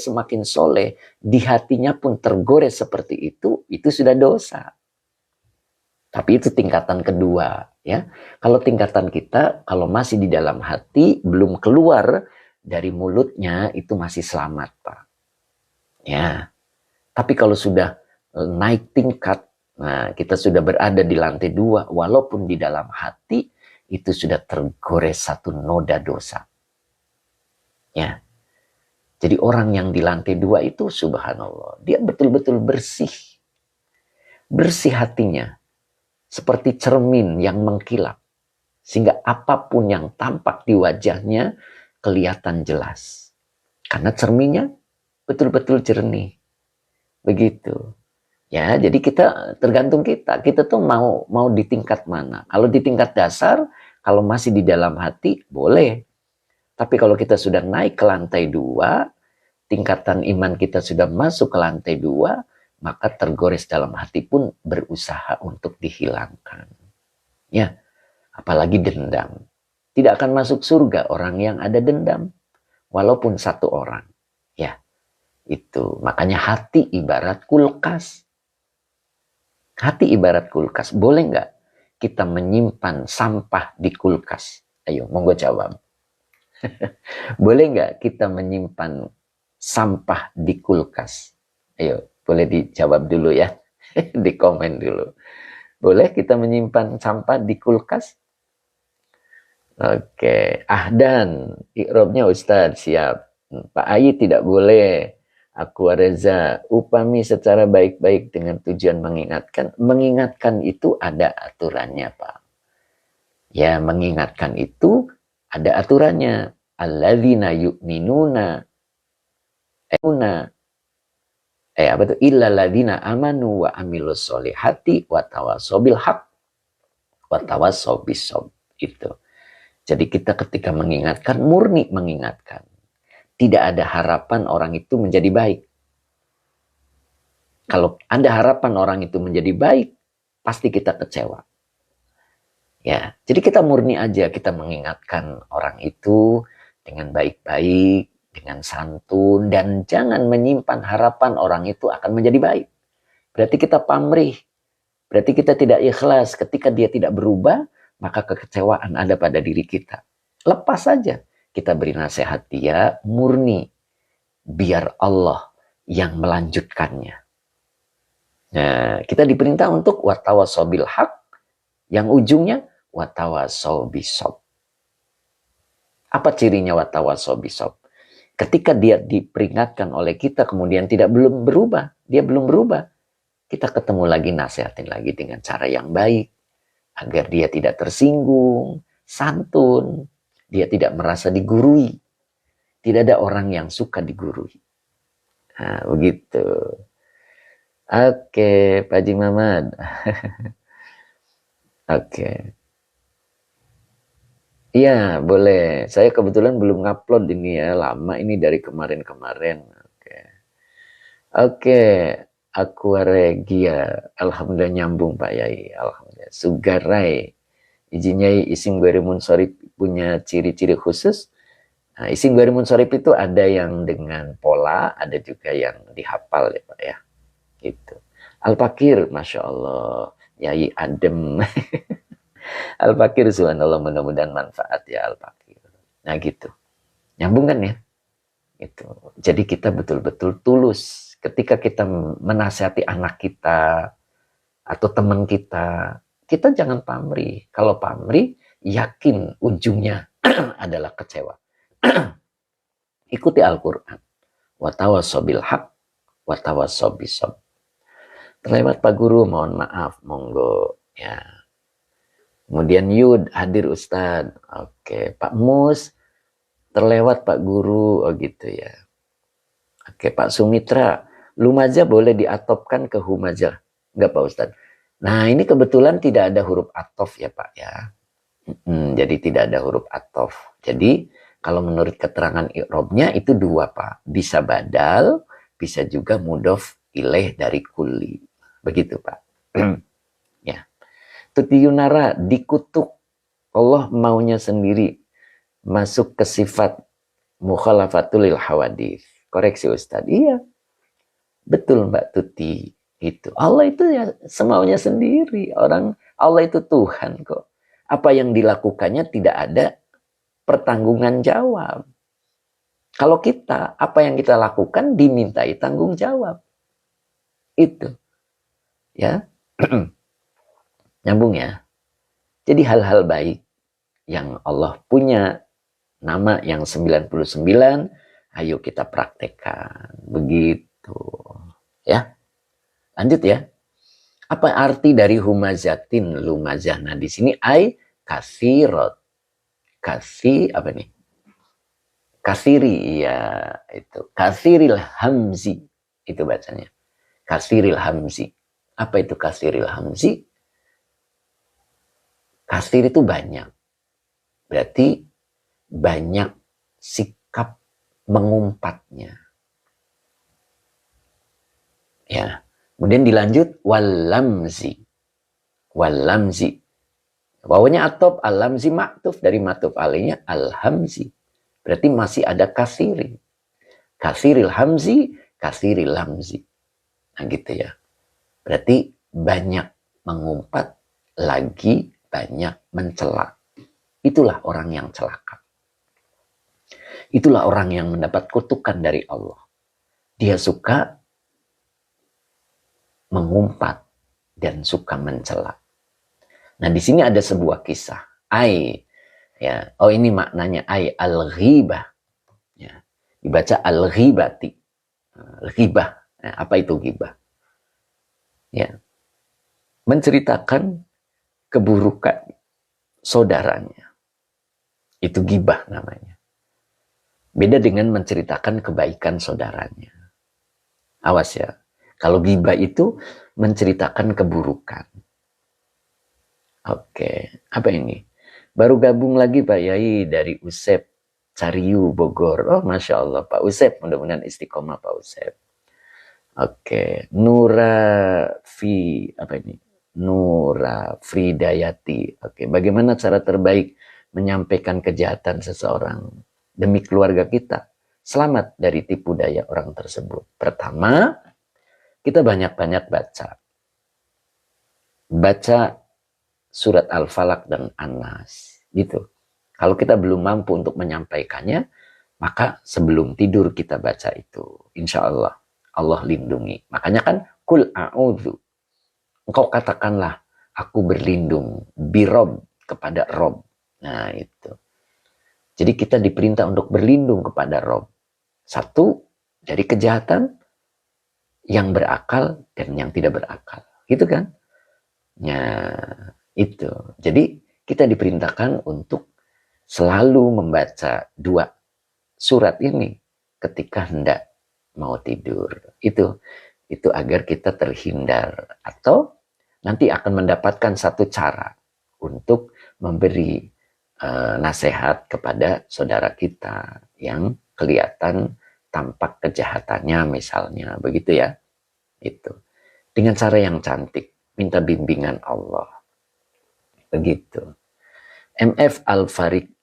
di hatinya pun tergores seperti itu sudah dosa. Tapi itu tingkatan kedua, ya. Kalau tingkatan kita, kalau masih di dalam hati, belum keluar dari mulutnya, itu masih selamat, Pak. Ya. Tapi kalau sudah naik tingkat, nah kita sudah berada di lantai 2, walaupun di dalam hati, itu sudah tergores satu noda dosa. Ya. Jadi orang yang di lantai 2 itu subhanallah, dia betul-betul bersih. Bersih hatinya. Seperti cermin yang mengkilap. Sehingga apapun yang tampak di wajahnya kelihatan jelas. Karena cerminnya betul-betul jernih. Begitu. Ya, jadi kita tergantung kita. Kita tuh mau di tingkat mana. Kalau di tingkat dasar, kalau masih di dalam hati, boleh. Tapi kalau kita sudah naik ke lantai 2, tingkatan iman kita sudah masuk ke lantai 2, maka tergores dalam hati pun berusaha untuk dihilangkan. Ya, apalagi dendam. Tidak akan masuk surga orang yang ada dendam. Walaupun satu orang. Ya, itu. Makanya hati ibarat kulkas. Hati ibarat kulkas. Boleh nggak kita menyimpan sampah di kulkas? Ayo, monggo jawab. Boleh nggak kita menyimpan sampah di kulkas? Ayo, boleh dijawab dulu ya. Di komen dulu. Boleh kita menyimpan sampah di kulkas? Oke, ahdan. Ikrobnya Ustadz, siap. Pak Ayi tidak boleh. Aku Reza, upami secara baik-baik dengan tujuan mengingatkan. Mengingatkan itu ada aturannya, Pak. Ya, mengingatkan itu ada aturannya. Alladzina yu'minuna. Apa itu? Illalladzina amanu wa amilus solihati wa tawasobil haq wa tawasobis sob. Itu. Jadi kita ketika mengingatkan, murni mengingatkan. Tidak ada harapan orang itu menjadi baik. Kalau ada harapan orang itu menjadi baik, pasti kita kecewa. Ya, jadi kita murni aja, kita mengingatkan orang itu dengan baik-baik, dengan santun, dan jangan menyimpan harapan orang itu akan menjadi baik. Berarti kita pamrih, berarti kita tidak ikhlas. Ketika dia tidak berubah, maka kekecewaan ada pada diri kita. Lepas saja, kita beri nasihat dia murni, biar Allah yang melanjutkannya. Nah, kita diperintah untuk watawasobil haq, yang ujungnya watawasobisob. Apa cirinya watawasobisob? Ketika dia diperingatkan oleh kita, kemudian belum berubah, dia belum berubah, kita ketemu lagi, nasihatin lagi dengan cara yang baik, agar dia tidak tersinggung, santun, dia tidak merasa digurui. Tidak ada orang yang suka digurui. Nah, begitu. Oke, Pak Haji Mamat. Oke. Iya, boleh. Saya kebetulan belum ngupload ini ya, lama ini dari kemarin-kemarin. Oke. Aquaregia. Alhamdulillah nyambung Pak Yai. Alhamdulillah. Sugarai. Izinnya isim ghairi munsharif punya ciri-ciri khusus. Nah, isim ghairi munsharif itu ada yang dengan pola, ada juga yang dihafal ya Pak ya. Gitu. Al-Fakir, Masya Allah. Yai adem. Al-Fakir, subhanallah, mudah-mudahan manfaat ya Al-Fakir. Nah gitu. Nyambung kan ya? Gitu. Jadi kita betul-betul tulus. Ketika kita menasihati anak kita atau teman kita, kita jangan pamrih. Kalau pamrih, yakin ujungnya adalah kecewa. Ikuti Al-Quran. Watawasobil haq, watawasobisob. Terlewat Pak Guru, mohon maaf, monggo. Ya. Kemudian Yud, hadir Ustadz. Oke, Pak Mus, terlewat Pak Guru. Oh gitu ya. Oke, Pak Sumitra, lumaja boleh diatopkan ke humaja. Enggak Pak Ustadz. Nah, ini kebetulan tidak ada huruf atof ya Pak ya. Jadi tidak ada huruf atof. Jadi kalau menurut keterangan i'robnya itu dua Pak. Bisa badal, bisa juga mudhof ilaih dari kulli. Begitu Pak. Ya. Tutiyunara, dikutuk. Allah maunya sendiri. Masuk ke sifat mukhalafatul hawadith. Koreksi Ustadz. Iya. Betul Mbak Tuti. Itu. Allah itu ya semaunya sendiri. Allah itu Tuhan kok. Apa yang dilakukannya tidak ada pertanggungan jawab. Kalau kita, apa yang kita lakukan dimintai tanggung jawab. Itu. Ya. Nyambung ya. Jadi hal-hal baik yang Allah punya nama yang 99, ayo kita praktekkan. Begitu. Ya. Lanjut ya. Apa arti dari humazatin lumazah? Nah, di sini ai kasirot. Apa nih? Kasiri, ya itu. Kasiril hamzi. Itu bacanya. Kasiril hamzi. Apa itu kasiril hamzi? Kasir itu banyak. Berarti banyak sikap mengumpatnya. Ya. Kemudian dilanjut walamzi. Walamzi. Wawanya atop, al-lamzi maktuf, dari maktuf alainya al-hamzi. Berarti masih ada kasiri. Kasiril hamzi, kasiril lamzi. Nah gitu ya. Berarti banyak mengumpat, lagi banyak mencela. Itulah orang yang celaka. Itulah orang yang mendapat kutukan dari Allah. Dia suka mengumpat dan suka mencela. Nah, di sini ada sebuah kisah. Ya, oh ini maknanya al-ghibah. Ya, dibaca al-ghibati. Ghibah. Nah, apa itu ghibah? Ya, menceritakan keburukan saudaranya. Itu ghibah namanya. Beda dengan menceritakan kebaikan saudaranya. Awas ya. Kalau ghibah itu menceritakan keburukan. Oke, apa ini? Baru gabung lagi Pak Yai dari USEP Cariu Bogor. Oh, Masya Allah Pak USEP, mudah-mudahan istiqomah Pak USEP. Oke, apa ini? Nura Fridayati. Oke, bagaimana cara terbaik menyampaikan kejahatan seseorang demi keluarga kita? Selamat dari tipu daya orang tersebut. Pertama, kita banyak-banyak baca. Baca surat Al-Falaq dan An-Nas. Gitu. Kalau kita belum mampu untuk menyampaikannya, maka sebelum tidur kita baca itu. Insya Allah, Allah lindungi. Makanya kan, kul a'udhu. Engkau katakanlah, aku berlindung. Birob, kepada Rob. Nah itu. Jadi kita diperintah untuk berlindung kepada Rob. Satu, dari kejahatan yang berakal dan yang tidak berakal. Gitu kan? Ya, itu. Jadi kita diperintahkan untuk selalu membaca 2 surat ini ketika hendak mau tidur. Itu agar kita terhindar atau nanti akan mendapatkan satu cara untuk memberi nasihat kepada saudara kita yang kelihatan tampak kejahatannya misalnya, begitu ya. Itu. Dengan cara yang cantik, minta bimbingan Allah. Begitu. MF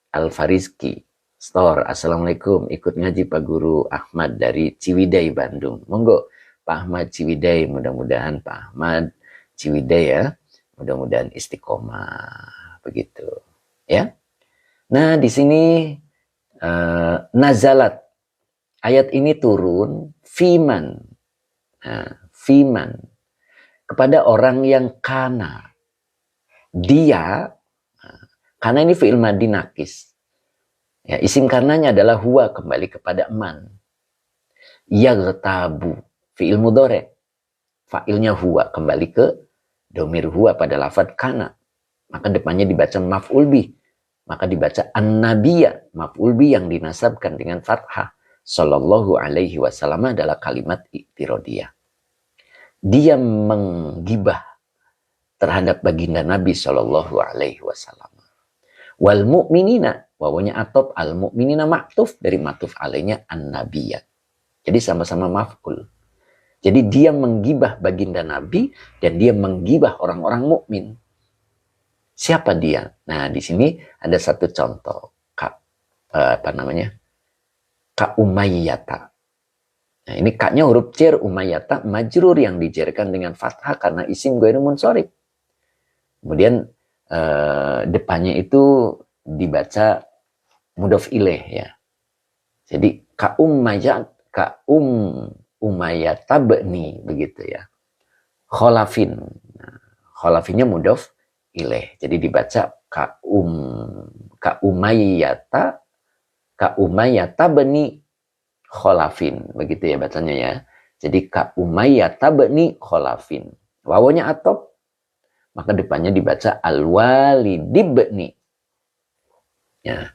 Al-Farizki Store, Assalamualaikum, ikut ngaji Pak Guru Ahmad dari Ciwidey, Bandung. Monggo Pak Ahmad Ciwidey, mudah-mudahan Pak Ahmad Ciwidey ya, mudah-mudahan istiqomah, begitu ya. Nah, di sini nazalat, ayat ini turun fiman, fiman, kepada orang yang dia, karena ini fi'il madhi nakis. Ya, isim karenanya adalah huwa, kembali kepada man. Yaghtabu, fi'il mudhari'. Fa'ilnya huwa, kembali ke domir huwa pada lafadz kana. Maka depannya dibaca maf'ul bih. Maka dibaca an-nabiyya, maf'ul bih yang dinasabkan dengan fathah. Sallallahu alaihi wasallam adalah kalimat i'tirodiyah. Dia menggibah terhadap baginda Nabi Sallallahu alaihi wasallam. Wal mu'minina, wawanya atop, al mu'minina maktuf, dari matuf alainya an-nabiyya. Jadi sama-sama maf'ul. Jadi dia menggibah baginda Nabi dan dia menggibah orang-orang mukmin. Siapa dia? Nah, di sini ada satu contoh. Kak Umayyata. Nah, ini kaknya huruf jar, Umayyata majrur yang dijarkan dengan fathah karena isim ghairu munsharif. Kemudian depannya itu dibaca mudhof ilaih ya. Jadi Umayyata bni, begitu ya. Kholafin. Nah, kholafinnya mudhof ilaih. Jadi dibaca Umayyata bni kholafin, begitu ya bacanya ya. Jadi Umayyata bni kholafin. Wawanya atop, maka depannya dibaca al-walidibni. Ya.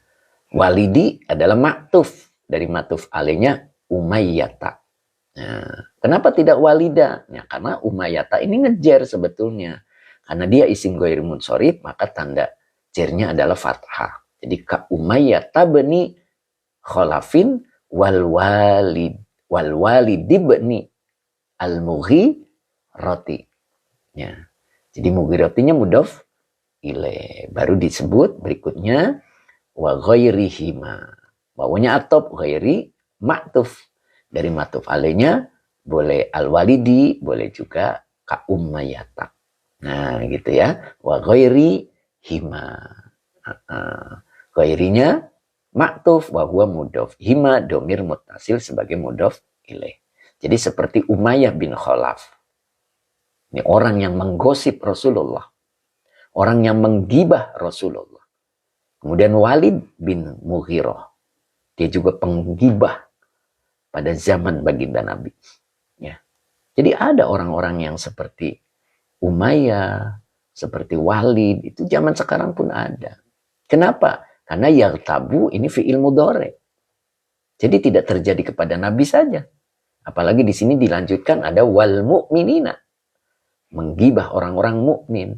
Walidi adalah maktuf, dari matuf alainya Umayyata. Nah, kenapa tidak walida? Ya, karena Umayyata ini ngejar sebetulnya. Karena dia isim ghair munsharif, maka tanda jarnya adalah fathah. Jadi Umayyata bni kholafin wal walidibni al-mughirati. Ya. Jadi mughiratinya mudhof ilaih. Baru disebut berikutnya wa ghairihima. Wawunya atop, ghairi maktuf. Dari matuf alainya boleh al-walidi, boleh juga ka Umayyata. Nah, gitu ya. Wa ghairihima. Ghairinya maktuf wa huwa mudhof. Hima domir muttasil sebagai mudhof ilaih. Jadi seperti Umayyah bin Khalaf. Ini orang yang menggosip Rasulullah, orang yang menggibah Rasulullah. Kemudian Walid bin Mughirah, dia juga penggibah pada zaman baginda Nabi. Ya. Jadi ada orang-orang yang seperti Umayyah, seperti Walid, itu zaman sekarang pun ada. Kenapa? Karena yaghtabu ini fi'il mudhari'. Jadi tidak terjadi kepada Nabi saja. Apalagi di sini dilanjutkan ada wal mu'minina, menggibah orang-orang mukmin.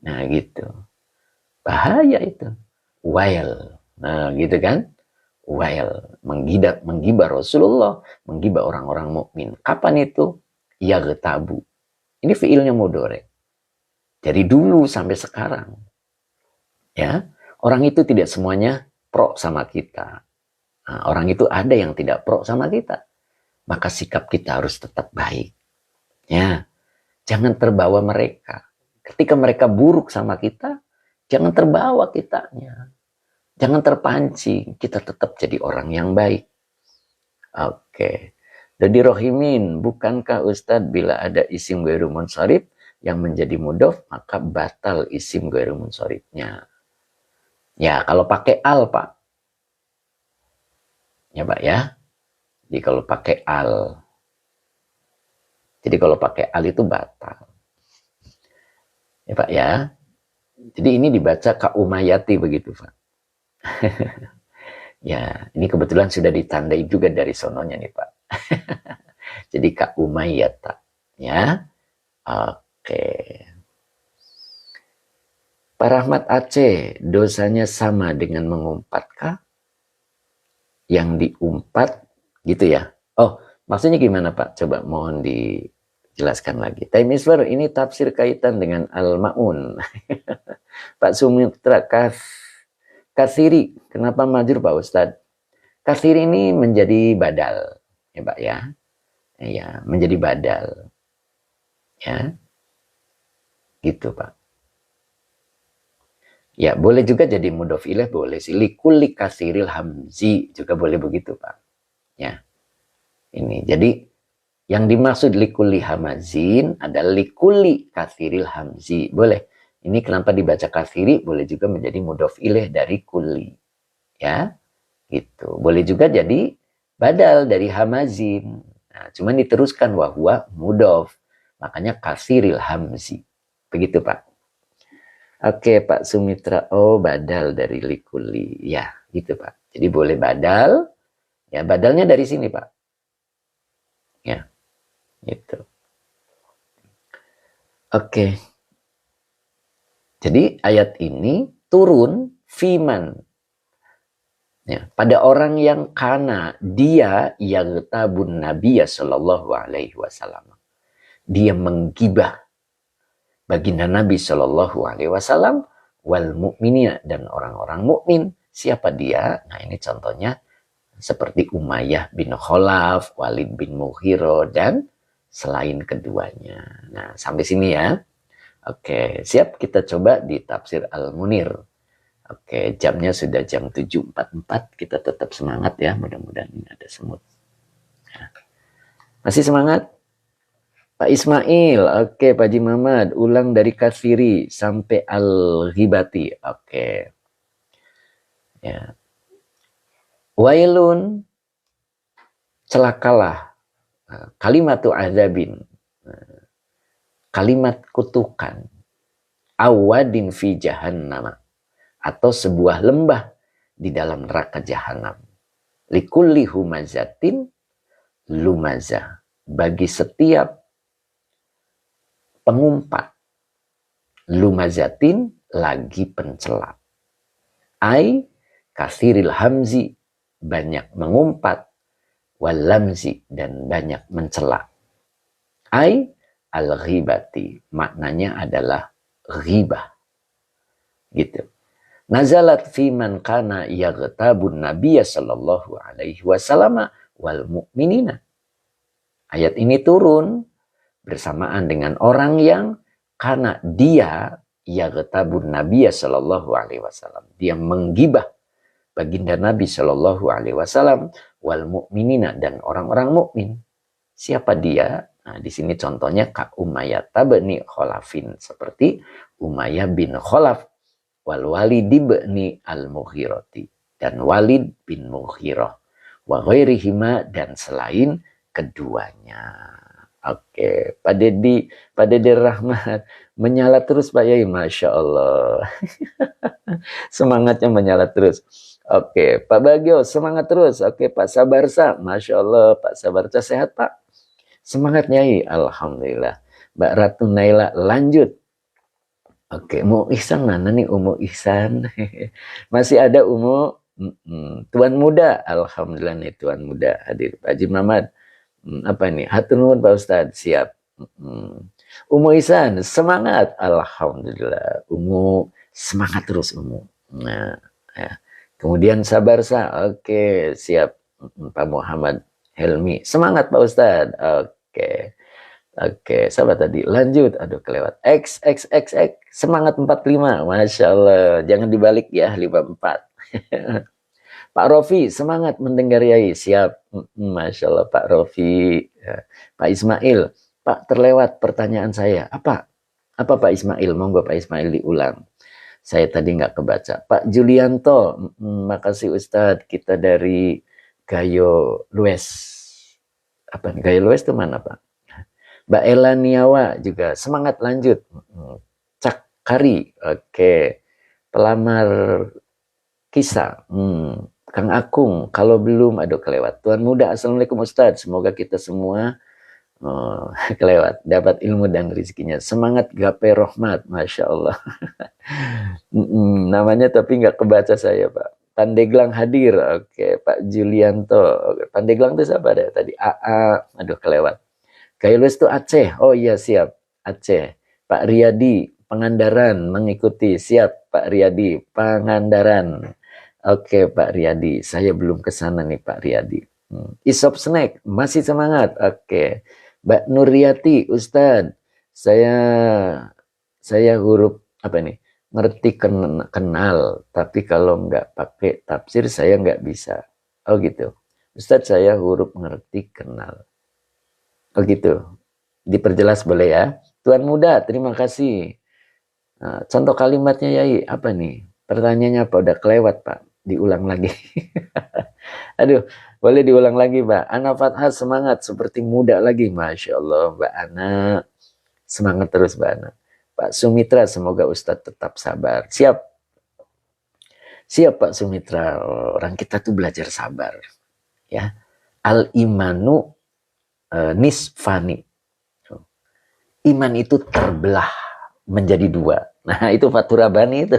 Nah gitu. Bahaya itu. Wail. Nah gitu kan. Wail. Menggibah Rasulullah, menggibah orang-orang mukmin. Kapan itu? Yaghtabu. Ini fiilnya mudhari'. Dari dulu sampai sekarang. Ya, orang itu tidak semuanya pro sama kita. Nah, orang itu ada yang tidak pro sama kita. Maka sikap kita harus tetap baik. Ya, jangan terbawa mereka. Ketika mereka buruk sama kita, jangan terbawa kitanya. Jangan terpancing. Kita tetap jadi orang yang baik. Oke. Jadi rohimin, bukankah Ustadz bila ada isim ghairu munsharif yang menjadi mudhof, maka batal isim ghairu munsharifnya? Ya, kalau pakai al, Pak. Ya, Pak ya. Jadi kalau pakai al. Jadi kalau pakai al itu batal. Ya, Pak ya. Jadi ini dibaca ka umayati begitu, Pak. Ya, ini kebetulan sudah ditandai juga dari sononya nih, Pak. Jadi ka umayata. Ya. Oke. Pak Rahmat Aceh, dosanya sama dengan mengumpatkah? Yang diumpat gitu ya. Oh, maksudnya gimana Pak? Coba mohon dijelaskan lagi. Taimiswar, ini tafsir kaitan dengan Al-Ma'un. Pak Sumitra, kasiri. Kenapa majur Pak Ustadz? Kasiri ini menjadi badal. Ya Pak ya. Ya, menjadi badal. Ya. Gitu Pak. Ya, boleh juga jadi mudhof ilaih, boleh sih. Likulli kasiril hamzi juga boleh begitu, Pak. Ya. Ini. Jadi yang dimaksud likulli hamazin adalah likulli kasiril hamzi. Boleh. Ini kenapa dibaca kasiri, boleh juga menjadi mudhof ilaih dari kulli. Ya. Gitu. Boleh juga jadi badal dari hamazin. Nah, cuman diteruskan wahwa mudhof. Makanya kasiril hamzi. Begitu, Pak. Oke Pak Sumitra, oh badal dari likuli. Ya gitu Pak. Jadi boleh badal. Ya badalnya dari sini Pak. Ya gitu. Oke. Jadi ayat ini turun fiman. Ya, pada orang yang kana dia yaghtabun nabiyya sallallahu alaihi wasallam. Dia menggibah baginda Nabi Shallallahu Alaihi Wasallam wal mu'minina dan orang-orang mukmin. Siapa dia? Nah ini contohnya seperti Umayyah bin Khalaf, Walid bin Mughirah dan selain keduanya. Nah sampai sini ya. Oke siap, kita coba di tafsir Al-Munir. Oke jamnya sudah jam 7.44, kita tetap semangat ya, mudah-mudahan ini ada semut. Nah, masih semangat? Pak Ismail, oke Pak Haji Muhammad, ulang dari kasiri sampai al-ghibati, oke. Ya. Wailun, celakalah, kalimatu azabin, kalimat kutukan, awadin fi jahannam, atau sebuah lembah di dalam neraka jahanam. Likulli humazatin lumazah, bagi setiap pengumpat, lumazatin lagi pencela. Ai kasiril hamzi, banyak mengumpat, walamzi dan banyak mencela. Ai al-ghibati, maknanya adalah ghibah. Gitu. Nazalat fi man kana yaghtabun nabiyya sallallahu alaihi wasallam wal mu'minina. Ayat ini turun bersamaan dengan orang yang karena dia yaghtabun nabiyya sallallahu alaihi wasallam, dia menggibah baginda Nabi sallallahu alaihi wasallam wal mu'minina dan orang-orang mukmin. Siapa dia? Nah, di sini contohnya Kak Umayyah tabni Khalafin, seperti Umayyah bin Khalaf wal Walid bin al-Mughirati, dan Walid bin Mughirah, wa ghairihima, dan selain keduanya. Oke, Pak Dede Rahmat menyala terus Pak Yai, Masya Allah. Semangatnya menyala terus. Oke, Pak Bagio semangat terus. Oke, Pak Sabarsa, Masya Allah, Pak Sabarsa sehat Pak. Semangat Nyai, Alhamdulillah. Mbak Ratu Naila lanjut. Oke, Umu Ihsan mana nih Umu Ihsan? Masih ada Umu Tuan Muda, Alhamdulillah nih Tuan Muda hadir. Pak Haji Muhammad, apa ini? Hatur nuhun Pak Ustadz, siap. Umu Ihsan, semangat, Alhamdulillah. Umu semangat terus Umu. Nah, ya. Kemudian Sabarsa, oke, siap. Pak Muhammad Helmi, semangat Pak Ustadz. Oke, sahabat tadi lanjut, aduh kelewat. XXXX, semangat 45, Masya Allah, jangan dibalik ya, 54. Pak Rofi, semangat mendengar Yai, siap. Masya Allah Pak Rofi. Pak Ismail, Pak terlewat pertanyaan saya, apa Pak Ismail, monggo Pak Ismail diulang. Saya tadi nggak kebaca. Pak Julianto, makasih Ustadz, kita dari Gayo Lues. Apa nih, Gayo Lues itu mana Pak? Mbak Ella Niawa juga semangat lanjut. Cak Kari, oke. Pelamar kisah, Kang Akung, kalau belum, aduh kelewat. Tuan Muda, Assalamualaikum Ustadz, semoga kita semua kelewat, dapat ilmu dan rezekinya. Semangat Gape Rohmat, Masya Allah. Namanya tapi nggak kebaca saya Pak. Pandeglang hadir, oke. Pak Julianto, Pandeglang itu siapa ada tadi? AA, aduh kelewat. Gailus itu Aceh, oh iya siap, Aceh. Pak Riyadi, Pangandaran, mengikuti, siap Pak Riyadi, Pangandaran. Oke Pak Riyadi, saya belum ke sana nih Pak Riyadi. Isop Snack, masih semangat, oke. Mbak Nuriati, Ustadz, saya huruf, apa nih, ngerti kenal, tapi kalau nggak pakai tafsir saya nggak bisa. Oh gitu, Ustadz saya huruf ngerti kenal. Oh gitu, diperjelas boleh ya. Tuan Muda, terima kasih. Nah, contoh kalimatnya Yai, apa nih? Pertanyaannya apa? Udah kelewat Pak, diulang lagi. Aduh, boleh diulang lagi Pak. Ana Fathah semangat, seperti muda lagi. Masya Allah, Mbak Ana. Semangat terus Mbak Ana. Pak Sumitra, semoga Ustadz tetap sabar. Siap. Siap Pak Sumitra, orang kita tuh belajar sabar. Ya, Al-imanu nisfani. Iman itu terbelah menjadi dua. Nah itu Fathur Rabbani itu.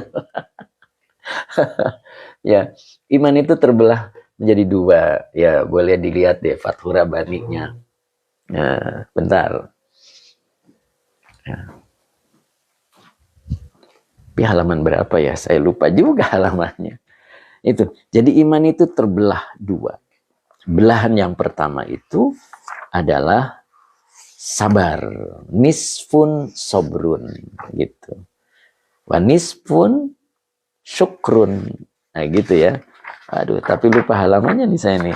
Ya, iman itu terbelah menjadi dua. Ya boleh dilihat deh Fathur Rabbani-nya. Nah, bentar. Ya. Tapi halaman berapa ya? Saya lupa juga halamannya. Itu. Jadi iman itu terbelah dua. Belahan yang pertama itu adalah sabar, nisfun sobrun gitu, wa nisfun syukrun, nah gitu ya. Aduh, tapi lupa halamannya nih saya nih.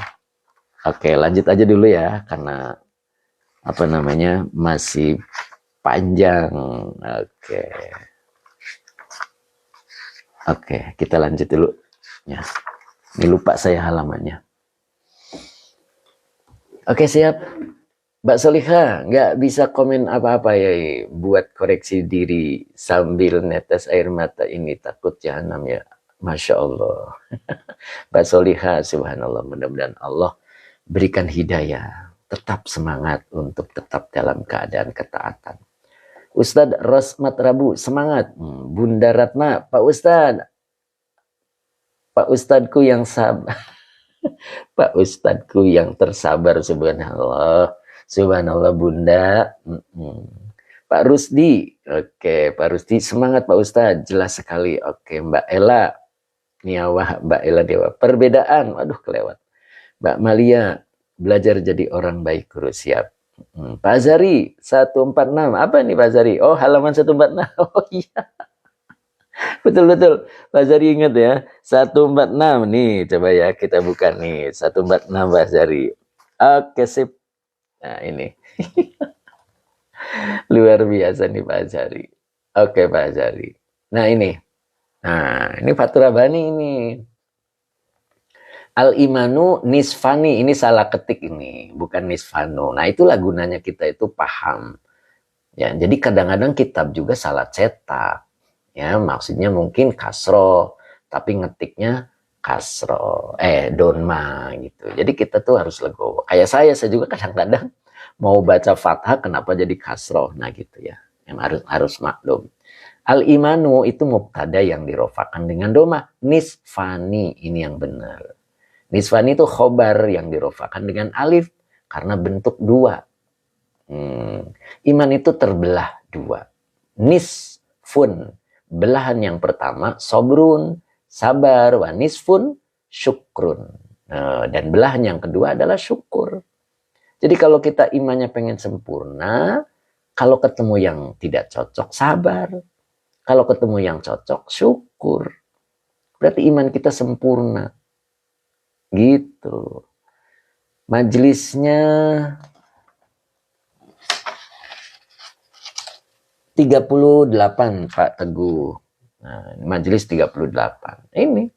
Oke, lanjut aja dulu ya, karena apa namanya masih panjang. Oke, kita lanjut dulu ya. Ini lupa saya halamannya. Oke siap. Mbak Soliha nggak bisa komen apa-apa ya, buat koreksi diri sambil netes air mata ini, takut jahanam ya. Masya Allah. Mbak Soliha, subhanallah, mudah-mudahan Allah berikan hidayah, tetap semangat untuk tetap dalam keadaan ketaatan. Ustadz Rosmat Rabu, semangat. Bunda Ratna, Pak Ustadku yang sabar. Pak Ustadku yang tersabar, subhanallah. Subhanallah Bunda. Pak Rusdi, oke Pak Rusdi, semangat Pak Ustadz, jelas sekali. Oke Mbak Ella Niawah, Mbak Ella Dewa, perbedaan, aduh kelewat. Mbak Malia, belajar jadi orang baik guru, siap. Pak Zari 146, apa nih Pak Zari? Oh halaman 146, oh iya. Betul-betul, Pak Zari ingat ya, 146 nih, coba ya kita buka nih, 146 Pak Zari. Oke sip, nah ini. Luar biasa nih Pak Azhari. Oke Pak Azhari. Nah ini. Nah ini Fathur Rabbani ini. Al-imanu nisfani. Ini salah ketik ini. Bukan nisfanu. Nah itulah gunanya kita itu paham. Ya, jadi kadang-kadang kitab juga salah cetak. Ya, maksudnya mungkin kasro. Tapi ngetiknya kasro. Donma gitu. Jadi kita tuh harus legowo. Kayak saya juga kadang-kadang mau baca fathah kenapa jadi kasro. Nah gitu ya. Yang harus maklum. Al-imanu itu mubtada yang dirofakan dengan doma. Nisfani, ini yang benar. Nisfani itu khobar yang dirofakan dengan alif. Karena bentuk dua. Iman itu terbelah dua. Nisfun. Belahan yang pertama, sobrun, sabar. Wa nisfun, syukrun. Dan belahan yang kedua adalah syukur. Jadi kalau kita imannya pengen sempurna, kalau ketemu yang tidak cocok, sabar. Kalau ketemu yang cocok, syukur. Berarti iman kita sempurna. Gitu. Majelisnya 38 Pak Teguh. Nah, majelis 38. Ini.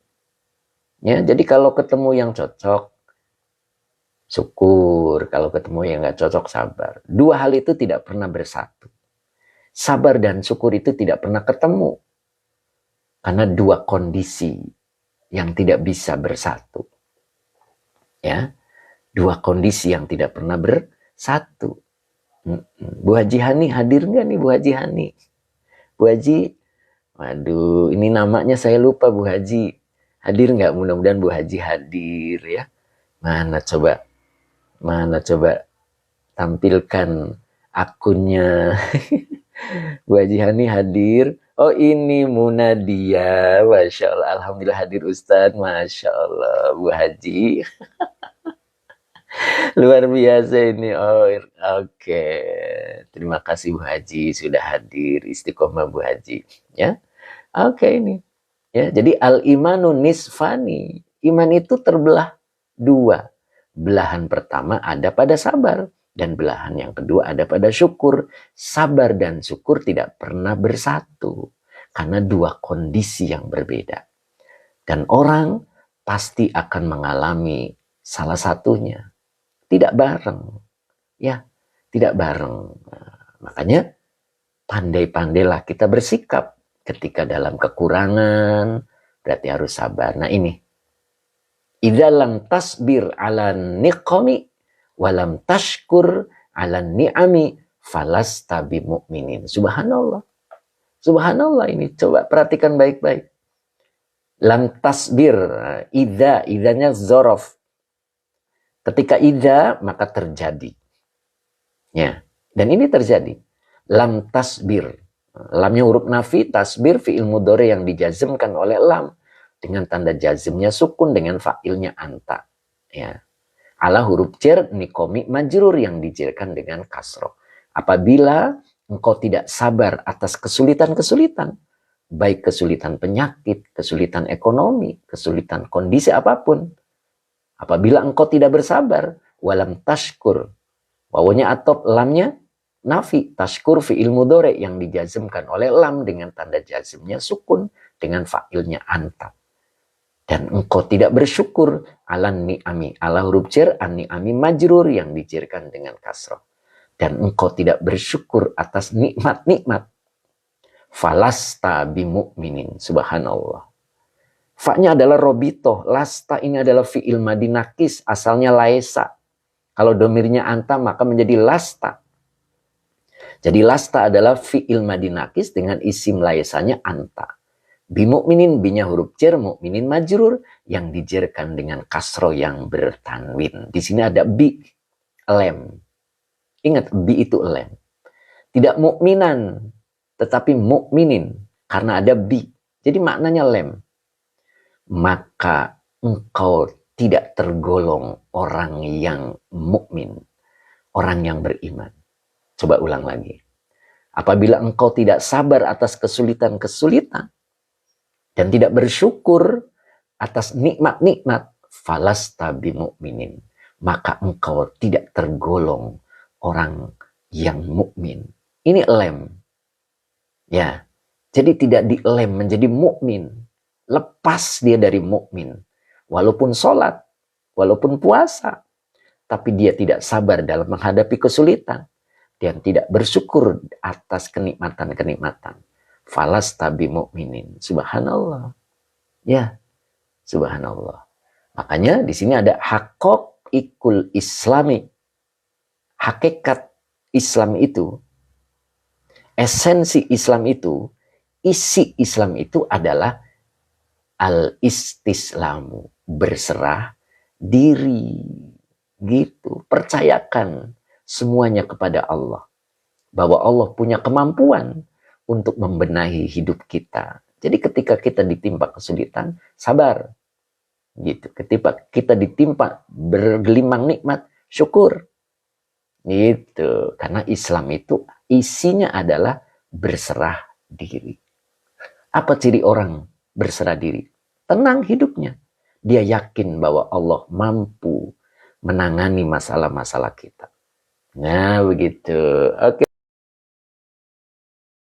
Ya, jadi kalau ketemu yang cocok, syukur. Kalau ketemu yang nggak cocok, sabar. Dua hal itu tidak pernah bersatu. Sabar dan syukur itu tidak pernah ketemu. Karena dua kondisi yang tidak bisa bersatu. Ya, dua kondisi yang tidak pernah bersatu. Bu Haji Hani hadir nggak nih Bu Haji Hani? Bu Haji, waduh ini namanya saya lupa Bu Haji. Hadir nggak? Mudah-mudahan Bu Haji hadir ya. Mana coba tampilkan akunnya. Bu Haji Hani hadir. Oh ini Munadia, Masya Allah. Alhamdulillah hadir Ustadz, Masya Allah Bu Haji. Luar biasa ini. Oh, oke. Terima kasih Bu Haji sudah hadir. Istiqomah Bu Haji. Ya. Oke ini. Ya, jadi al-imanu nisfani. Iman itu terbelah dua. Belahan pertama ada pada sabar. Dan belahan yang kedua ada pada syukur. Sabar dan syukur tidak pernah bersatu. Karena dua kondisi yang berbeda. Dan orang pasti akan mengalami salah satunya. Tidak bareng. Ya, tidak bareng. Nah, makanya pandai-pandailah kita bersikap ketika dalam kekurangan, berarti harus sabar. Nah ini. Idza lam tasbir 'alan niqami wa lam tashkur 'alan ni'ami falasta bimu'minin. Subhanallah. Subhanallah ini. Coba perhatikan baik-baik. Lam tasbir. Idanya zorof. Ketika idza maka terjadi. Ya, dan ini terjadi. Lam tasbir. Lamnya huruf nafi, tasbir fi'il mudhari yang dijazmkan oleh lam dengan tanda jazmnya sukun dengan fa'ilnya anta. Ya. Ala huruf jar nikomi majrur yang dijerkan dengan kasroh. Apabila engkau tidak sabar atas kesulitan-kesulitan, baik kesulitan penyakit, kesulitan ekonomi, kesulitan kondisi apapun, apabila engkau tidak bersabar, walam tashkur. Wawunya atop, lamnya nafi. Tashkur fi'il mudhari yang dijazmkan oleh lam dengan tanda jazmnya sukun dengan fa'ilnya anta. Dan engkau tidak bersyukur ala ni'ami. Ala huruf jar an-ni'ami majrur yang dijerkan dengan kasroh. Dan engkau tidak bersyukur atas nikmat-nikmat. Falasta bimu'minin. Subhanallah. Fa-nya adalah robito. Lasta ini adalah fi'il madi nakis. Asalnya laesa. Kalau domirnya anta maka menjadi lasta. Jadi lasta adalah fi'il madi nakis dengan isim laesanya anta. Bimu'minin, binya huruf jar, mu'minin majrur yang dijerkan dengan kasro yang bertanwin. Di sini ada bi, lem. Ingat, bi itu lem. Tidak mu'minan, tetapi mu'minin. Karena ada bi. Jadi maknanya lem. Maka engkau tidak tergolong orang yang mukmin, orang yang beriman. Coba ulang lagi. Apabila engkau tidak sabar atas kesulitan-kesulitan dan tidak bersyukur atas nikmat-nikmat, falasta bimu'minin, maka engkau tidak tergolong orang yang mukmin. Ini lem. Ya. Jadi tidak dilem menjadi mukmin. Lepas dia dari mukmin. Walaupun sholat, walaupun puasa, tapi dia tidak sabar dalam menghadapi kesulitan dan tidak bersyukur atas kenikmatan-kenikmatan. Falasta bimu'minin. Subhanallah. Ya, subhanallah. Makanya di sini ada hakokikul islami. Hakikat Islam itu, esensi Islam itu, isi Islam itu adalah al-istislamu, berserah diri. Gitu, percayakan semuanya kepada Allah. Bahwa Allah punya kemampuan untuk membenahi hidup kita. Jadi ketika kita ditimpa kesulitan, sabar. Gitu. Ketika kita ditimpa bergelimang nikmat, syukur. Gitu. Karena Islam itu isinya adalah berserah diri. Apa ciri orang berserah diri? Tenang hidupnya. Dia yakin bahwa Allah mampu menangani masalah-masalah kita. Nah, begitu. Oke.